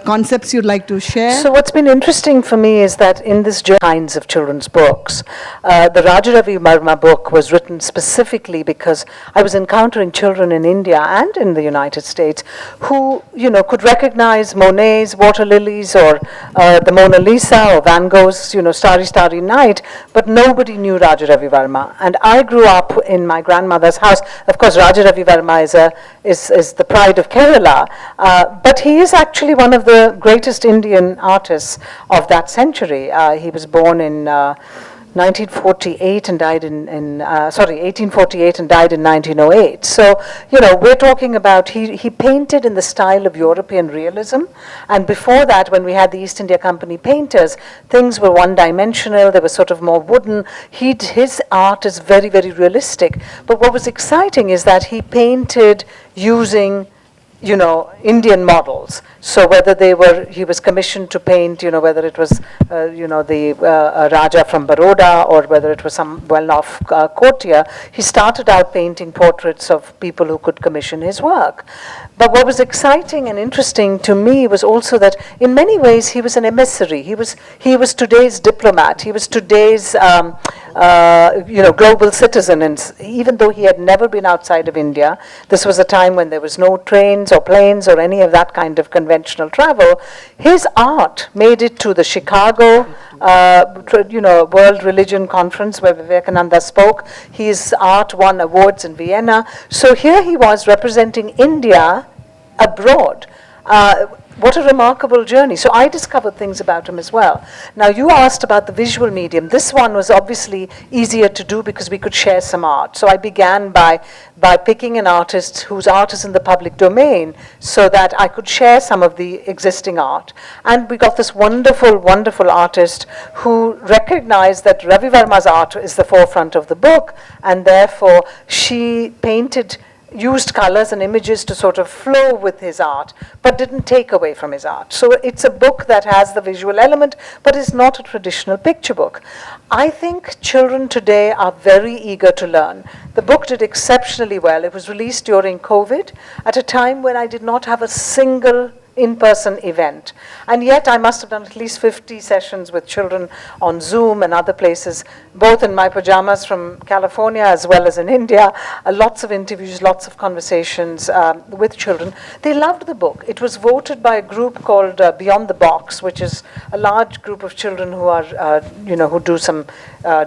concepts you'd like to share? So what's been interesting for me is that in this kinds of children's books, the Ravi Varma book was written specifically because I was encountering children in India and in the United States who, could recognize Monet's Water Lilies or the Mona Lisa or Van Gogh's, Starry Starry Night, but nobody knew Ravi Varma. And I grew up in my grandmother's house. Of course, Ravi Varma is the pride of Kerala, but he is actually one of the greatest Indian artists of that century. He was born in 1948 and died in 1848 and died in 1908. So, we're talking about, he painted in the style of European realism. And before that, when we had the East India Company painters, things were one-dimensional, they were sort of more wooden. His art is very, very realistic. But what was exciting is that he painted using Indian models. So whether he was commissioned to paint, whether it was, the Raja from Baroda or whether it was some well-off courtier, he started out painting portraits of people who could commission his work. But what was exciting and interesting to me was also that in many ways he was an emissary. He was today's diplomat. He was today's global citizen. And even though he had never been outside of India, this was a time when there was no trains or planes or any of that kind of conventional travel. His art made it to the Chicago World Religion Conference where Vivekananda spoke. His art won awards in Vienna. So here he was representing India abroad. what a remarkable journey. So I discovered things about him as well. Now, you asked about the visual medium. This one was obviously easier to do because we could share some art. So I began by picking an artist whose art is in the public domain so that I could share some of the existing art. And we got this wonderful, wonderful artist who recognized that Ravi Varma's art is the forefront of the book, and therefore she used colors and images to sort of flow with his art, but didn't take away from his art. So it's a book that has the visual element, but is not a traditional picture book. I think children today are very eager to learn. The book did exceptionally well. It was released during COVID, at a time when I did not have a single in-person event. And yet I must have done at least 50 sessions with children on Zoom and other places, both in my pajamas from California as well as in India. Lots of interviews, lots of conversations with children. They loved the book. It was voted by a group called Beyond the Box, which is a large group of children who are, who do some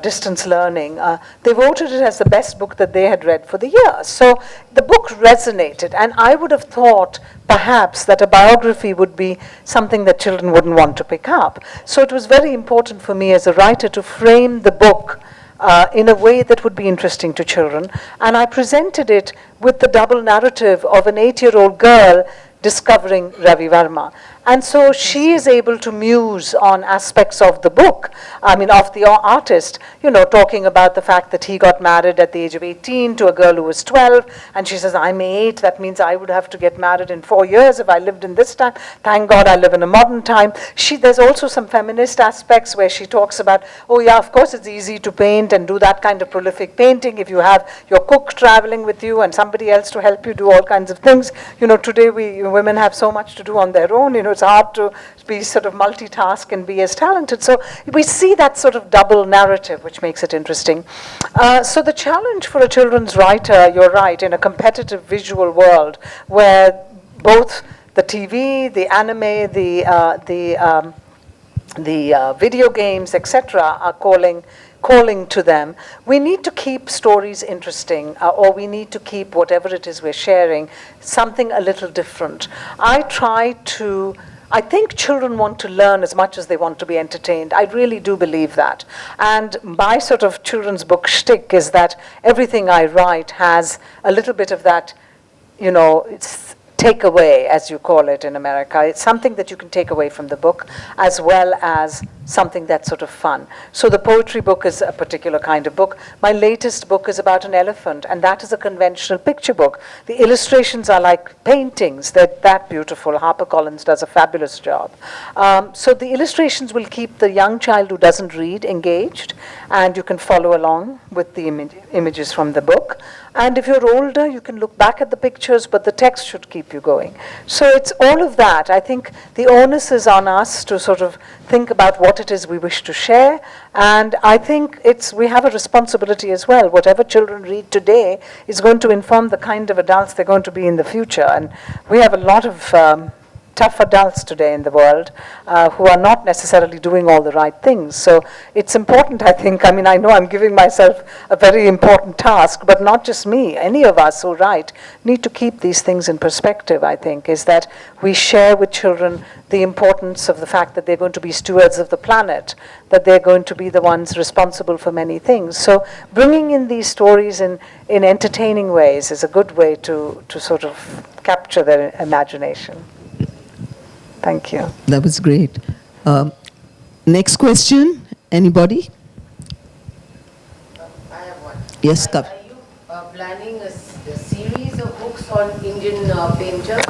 distance learning. They voted it as the best book that they had read for the year. So the book resonated, and I would have thought perhaps that a biography would be something that children wouldn't want to pick up. So it was very important for me as a writer to frame the book in a way that would be interesting to children. And I presented it with the double narrative of an 8-year-old girl discovering Ravi Varma. And so she is able to muse on aspects of the book, of the artist, talking about the fact that he got married at the age of 18 to a girl who was 12, and she says, I'm 8, that means I would have to get married in 4 years if I lived in this time. Thank God I live in a modern time. There's also some feminist aspects where she talks about, oh yeah, of course it's easy to paint and do that kind of prolific painting if you have your cook traveling with you and somebody else to help you do all kinds of things. Today women have so much to do on their own, it's hard to be sort of multitask and be as talented. So we see that sort of double narrative, which makes it interesting. So the challenge for a children's writer, you're right, in a competitive visual world where both the TV, the anime, the video games, etc., are calling to them, we need to keep stories interesting, or we need to keep whatever it is we're sharing something a little different. I think children want to learn as much as they want to be entertained. I really do believe that. And my sort of children's book shtick is that everything I write has a little bit of that, it's takeaway, as you call it in America. It's something that you can take away from the book, as well as something that's sort of fun. So the poetry book is a particular kind of book. My latest book is about an elephant, and that is a conventional picture book. The illustrations are like paintings. They're that beautiful. HarperCollins does a fabulous job. So the illustrations will keep the young child who doesn't read engaged, and you can follow along with the images from the book. And if you're older, you can look back at the pictures, but the text should keep you going. So it's all of that. I think the onus is on us to sort of think about what it is we wish to share. And I think we have a responsibility as well. Whatever children read today is going to inform the kind of adults they're going to be in the future. And we have a lot of tough adults today in the world who are not necessarily doing all the right things. So it's important, I think. I know I'm giving myself a very important task, but not just me. Any of us who write need to keep these things in perspective, I think, is that we share with children the importance of the fact that they're going to be stewards of the planet, that they're going to be the ones responsible for many things. So bringing in these stories in entertaining ways is a good way to sort of capture their imagination. Thank you. That was great. Next question, anybody? I have one. Yes, Are you planning a series of books on Indian painter?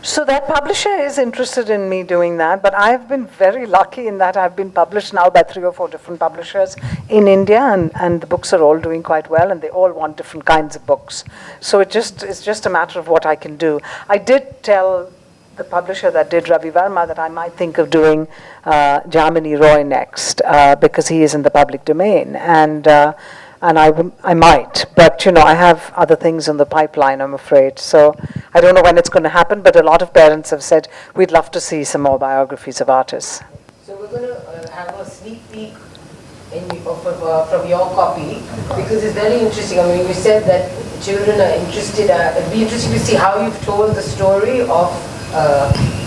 So that publisher is interested in me doing that, but I've been very lucky in that I've been published now by 3 or 4 different publishers in India, and the books are all doing quite well, and they all want different kinds of books. So it's just a matter of what I can do. I did tell the publisher that did Ravi Varma that I might think of doing Jamini Roy next, because he is in the public domain, and I might, but I have other things in the pipeline, I'm afraid. So I don't know when it's going to happen, but a lot of parents have said we'd love to see some more biographies of artists. So we're going to have a sneak peek from your copy, because it's very interesting. You said that children are interested. It'd be interesting to see how you've told the story of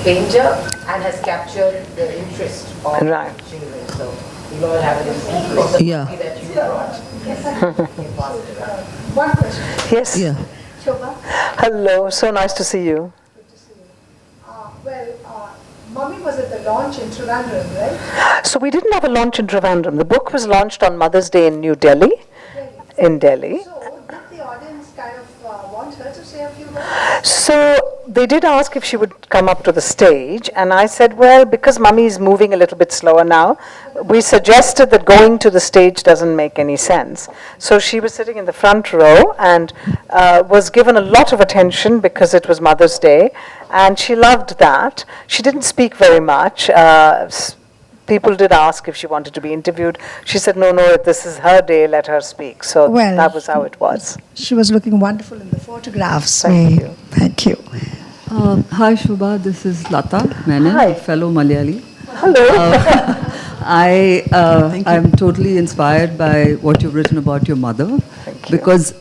painter and has captured the interest of Right. children. So we'll all have a little peek of the Yeah. copy that you brought. You passed it around. One question. Yes. Yeah. Shobha, Hello, so nice to see you. good to see you. Mummy was at the launch in Trivandrum, right? So we didn't have a launch in Trivandrum. The book was launched on Mother's Day in New Delhi, in Delhi. So, did the audience kind of want her to say a few words? So they did ask if she would come up to the stage, and I said, well, because Mummy is moving a little bit slower now, we suggested that going to the stage doesn't make any sense. So she was sitting in the front row and was given a lot of attention because it was Mother's Day, and she loved that. She didn't speak very much. People did ask if she wanted to be interviewed. She said, no, this is her day, let her speak. So Well, that was how it was. She was looking wonderful in the photographs. Thank you. Thank you. Hi Shobha, this is Lata Menon, Hi. a fellow Malayali. Hello. I'm totally inspired by what you've written about your mother. Thank you. Because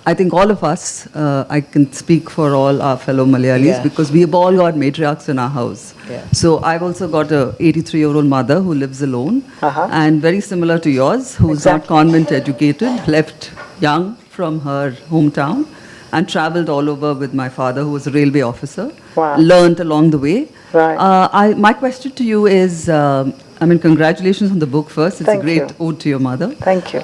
I think all of us, I can speak for all our fellow Malayalis, Yeah. because we've all got matriarchs in our house. Yeah. So I've also got a 83-year-old mother who lives alone, Uh-huh. and very similar to yours, who's not Exactly. convent educated, left young from her hometown, and traveled all over with my father, who was a railway officer. Wow. Learned along the way. Right. My question to you is, congratulations on the book first. It's Thank a great you. ode to your mother. Thank you.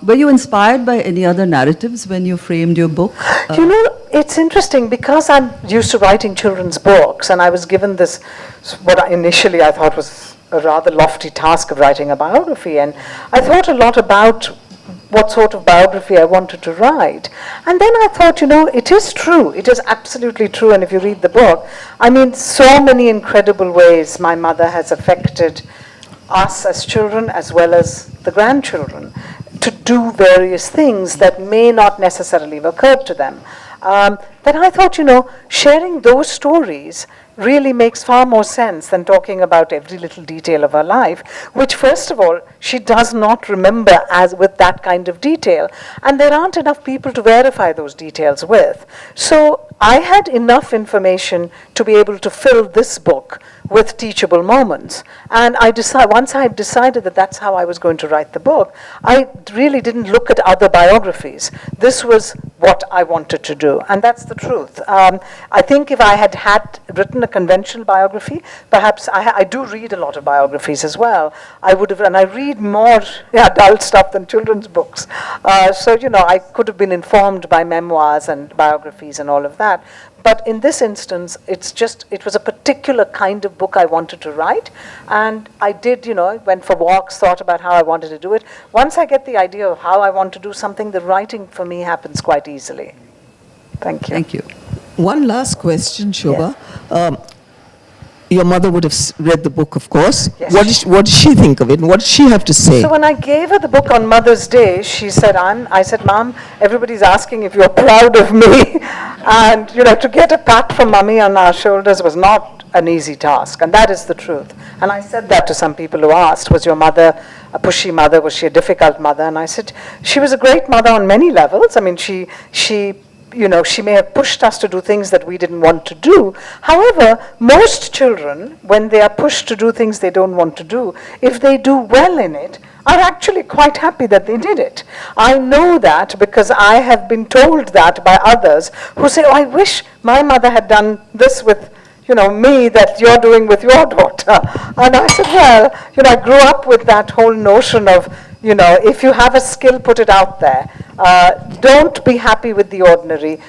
Were you inspired by any other narratives when you framed your book? You know, it's interesting because I'm used to writing children's books, and I was given this, initially I thought was a rather lofty task of writing a biography, and I thought a lot about what sort of biography I wanted to write. And then I thought, it is true. It is absolutely true. And if you read the book, so many incredible ways my mother has affected us as children as well as the grandchildren to do various things that may not necessarily have occurred to them. That I thought, sharing those stories really makes far more sense than talking about every little detail of her life, which first of all, she does not remember as with that kind of detail. And there aren't enough people to verify those details with. So I had enough information to be able to fill this book with teachable moments. And once I decided that that's how I was going to write the book, I really didn't look at other biographies. This was what I wanted to do, and that's the truth. I think if I had written a conventional biography, perhaps I do read a lot of biographies as well. I would have, and I read more adult stuff than children's books. So I could have been informed by memoirs and biographies and all of that. But in this instance, it was a particular kind of book I wanted to write. And I did, went for walks, thought about how I wanted to do it. Once I get the idea of how I want to do something, the writing for me happens quite easily. Thank you. Thank you. One last question, Shobha. Your mother would have read the book, of course. Yes. What did she think of it, and what did she have to say? So when I gave her the book on Mother's Day, she said, I said, Mom, everybody's asking if you're proud of me. And, to get a pat from Mummy on our shoulders was not an easy task. And that is the truth. And I said that to some people who asked, was your mother a pushy mother? Was she a difficult mother? And I said, she was a great mother on many levels. She may have pushed us to do things that we didn't want to do. However, most children, when they are pushed to do things they don't want to do, if they do well in it, are actually quite happy that they did it. I know that because I have been told that by others who say, I wish my mother had done this with me that you're doing with your daughter. And I said, well, I grew up with that whole notion of, if you have a skill, put it out there. Don't be happy with the ordinary.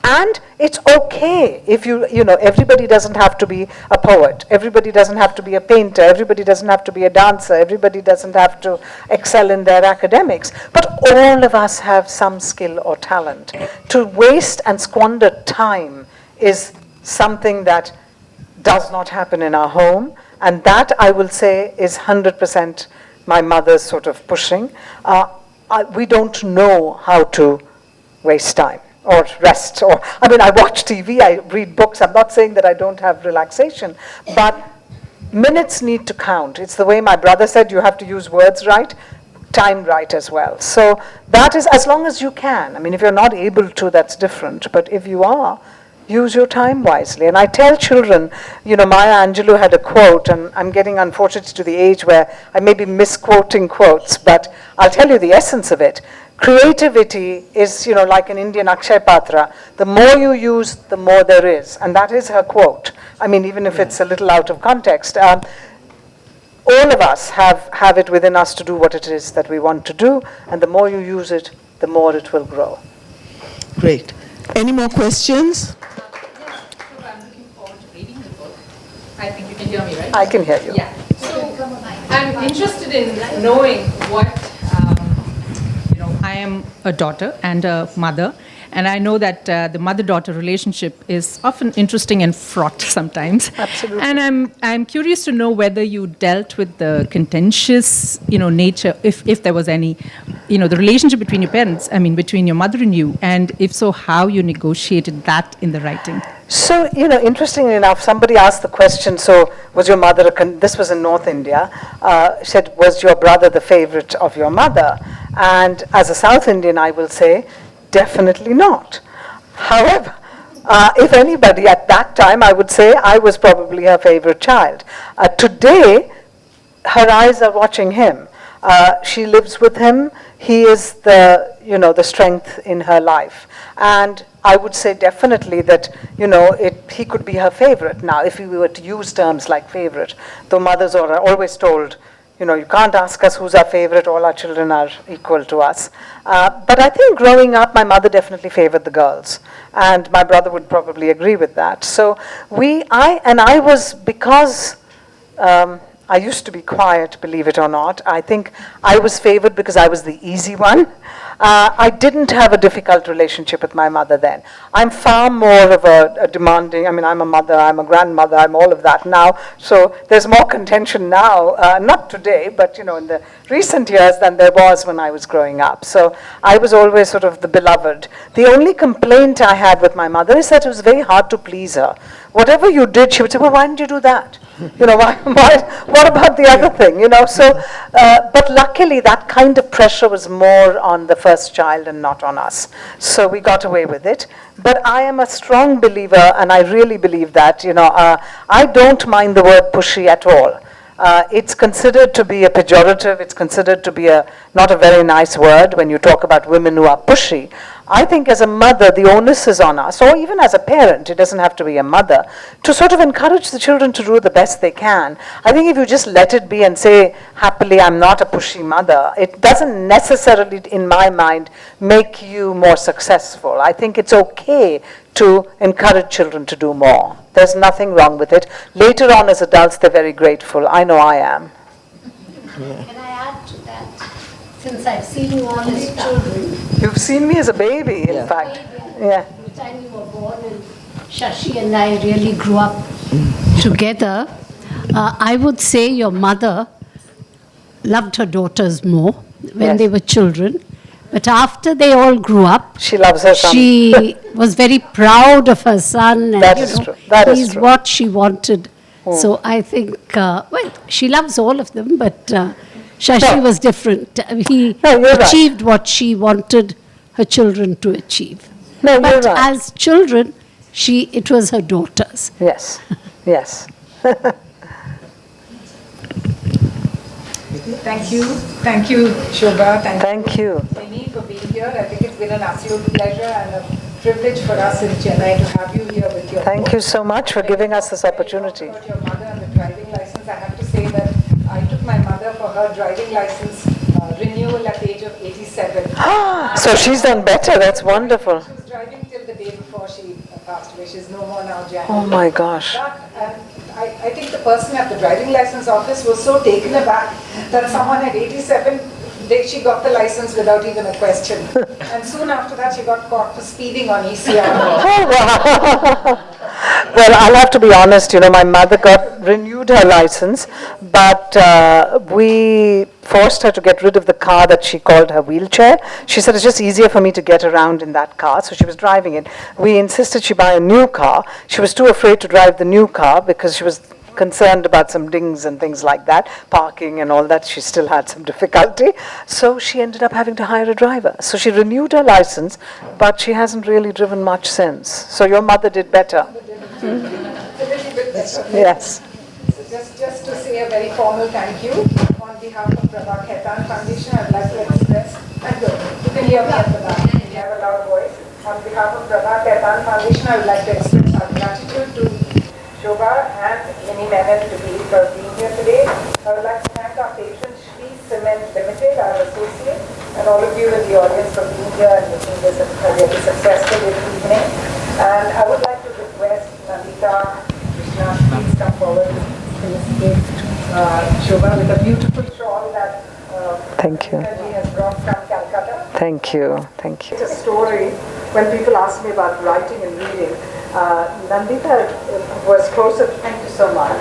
And it's okay if everybody doesn't have to be a poet. Everybody doesn't have to be a painter. Everybody doesn't have to be a dancer. Everybody doesn't have to excel in their academics. But all of us have some skill or talent. To waste and squander time is something that does not happen in our home. And that, I will say, is 100% my mother's sort of pushing. We don't know how to waste time or rest. I watch TV, I read books. I'm not saying that I don't have relaxation, but minutes need to count. It's the way my brother said, you have to use words right, time right as well. So that is as long as you can. If you're not able to, that's different. But if you are, use your time wisely. And I tell children, Maya Angelou had a quote, and I'm getting unfortunately to the age where I may be misquoting quotes, but I'll tell you the essence of it. Creativity is, like an Indian Akshay Patra. The more you use, the more there is. And that is her quote. I mean, even if it's a little out of context. All of us have it within us to do what it is that we want to do, and the more you use it, the more it will grow. Great. Any more questions? I'm looking forward to reading the book. I think you can hear me, right? I can hear you. Yeah. So I'm interested in knowing what, I am a daughter and a mother, and I know that the mother-daughter relationship is often interesting and fraught sometimes. Absolutely. And I'm curious to know whether you dealt with the contentious, nature, if there was any, the relationship between your parents, between your mother and you, and if so, how you negotiated that in the writing. So, interestingly enough, somebody asked the question, so was your mother, this was in North India, said, was your brother the favorite of your mother? And as a South Indian, I will say, definitely not. However, if anybody at that time, I would say I was probably her favorite child. Today, her eyes are watching him. She lives with him. He is the strength in her life. And I would say definitely that, he could be her favorite. Now, if we were to use terms like favorite, though mothers are always told, you can't ask us who's our favorite, all our children are equal to us. But I think growing up, my mother definitely favored the girls. And my brother would probably agree with that. So I was, because I used to be quiet, believe it or not. I think I was favored because I was the easy one. I didn't have a difficult relationship with my mother then. I'm far more of a demanding, I'm a mother, I'm a grandmother, I'm all of that now. So there's more contention now, not today, but in the recent years than there was when I was growing up. So I was always sort of the beloved. The only complaint I had with my mother is that it was very hard to please her. Whatever you did, she would say, well, why didn't you do that? What about the other thing? But luckily that kind of pressure was more on the first child and not on us. So we got away with it. But I am a strong believer, and I really believe that, I don't mind the word pushy at all. It's considered to be a pejorative, it's considered to be not a very nice word when you talk about women who are pushy. I think as a mother, the onus is on us, or even as a parent, it doesn't have to be a mother, to sort of encourage the children to do the best they can. I think if you just let it be and say, happily, I'm not a pushy mother, it doesn't necessarily, in my mind, make you more successful. I think it's okay to encourage children to do more. There's nothing wrong with it. Later on as adults, they're very grateful. I know I am. Can I add to that? Since I've seen you all as children. You've seen me as a baby, in fact. Yeah. By the time you were born, and Shashi and I really grew up together. I would say your mother loved her daughters more when they were children. But after they all grew up, she loves her son. She was very proud of her son. And, that is true. That is he's true. what she wanted. So I think, she loves all of them, but Shashi was different. He achieved what she wanted her children to achieve. No, but you're right. as children, it was her daughters. Yes, yes. Thank you, Shobha. Thank you. Amy, for being here. I think it's been an absolute pleasure and a privilege for us in Chennai to have you here with your Thank you so much for giving us this opportunity. About your mother and the driving license, I have to say that I took my mother for her driving license renewal at the age of 87. So she's done better. That's wonderful. She was driving till the day before she passed away. She's no more now, January. Oh my gosh. But, I think the person at the driving license office was so taken aback that someone at 87, she got the license without even a question. And soon after that, she got caught for speeding on ECR. Oh, wow. Well, I'll have to be honest, my mother renewed her license, but we forced her to get rid of the car that she called her wheelchair. She said it's just easier for me to get around in that car, so she was driving it. We insisted she buy a new car. She was too afraid to drive the new car because she was concerned about some dings and things like that, parking and all that. She still had some difficulty. So she ended up having to hire a driver. So she renewed her license, but she hasn't really driven much since. So your mother did better. Yes. Just to say a very formal thank you on behalf of Prabha Khaitan Foundation, I'd like to express, and good, you can hear me at the back, you have a loud voice. On behalf of Prabha Khaitan Foundation, I would like to express our gratitude to Shobha and Mini Menon for being here today. I would like to thank our patron, Shri Cement Limited, our associate, and all of you in the audience for being here and making this a really successful evening. And I would like to request Nandita, Krishna, please come forward. Shobha with a beautiful shawl that Thank you. He has brought from Calcutta. Thank you. Thank you. It's a story. When people ask me about writing and reading, Nandita was closer. Thank you so much.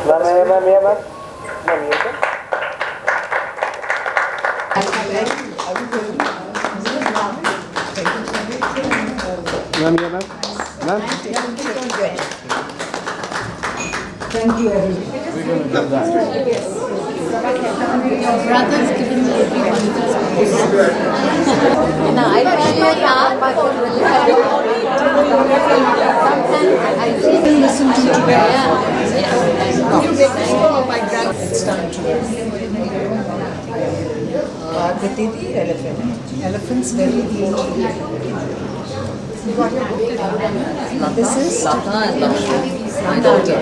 Thank you, everybody. Your brother's given me everyone this. No, I didn't listen to you. It's time to Bhagavati the elephant. Elephants very This is my daughter.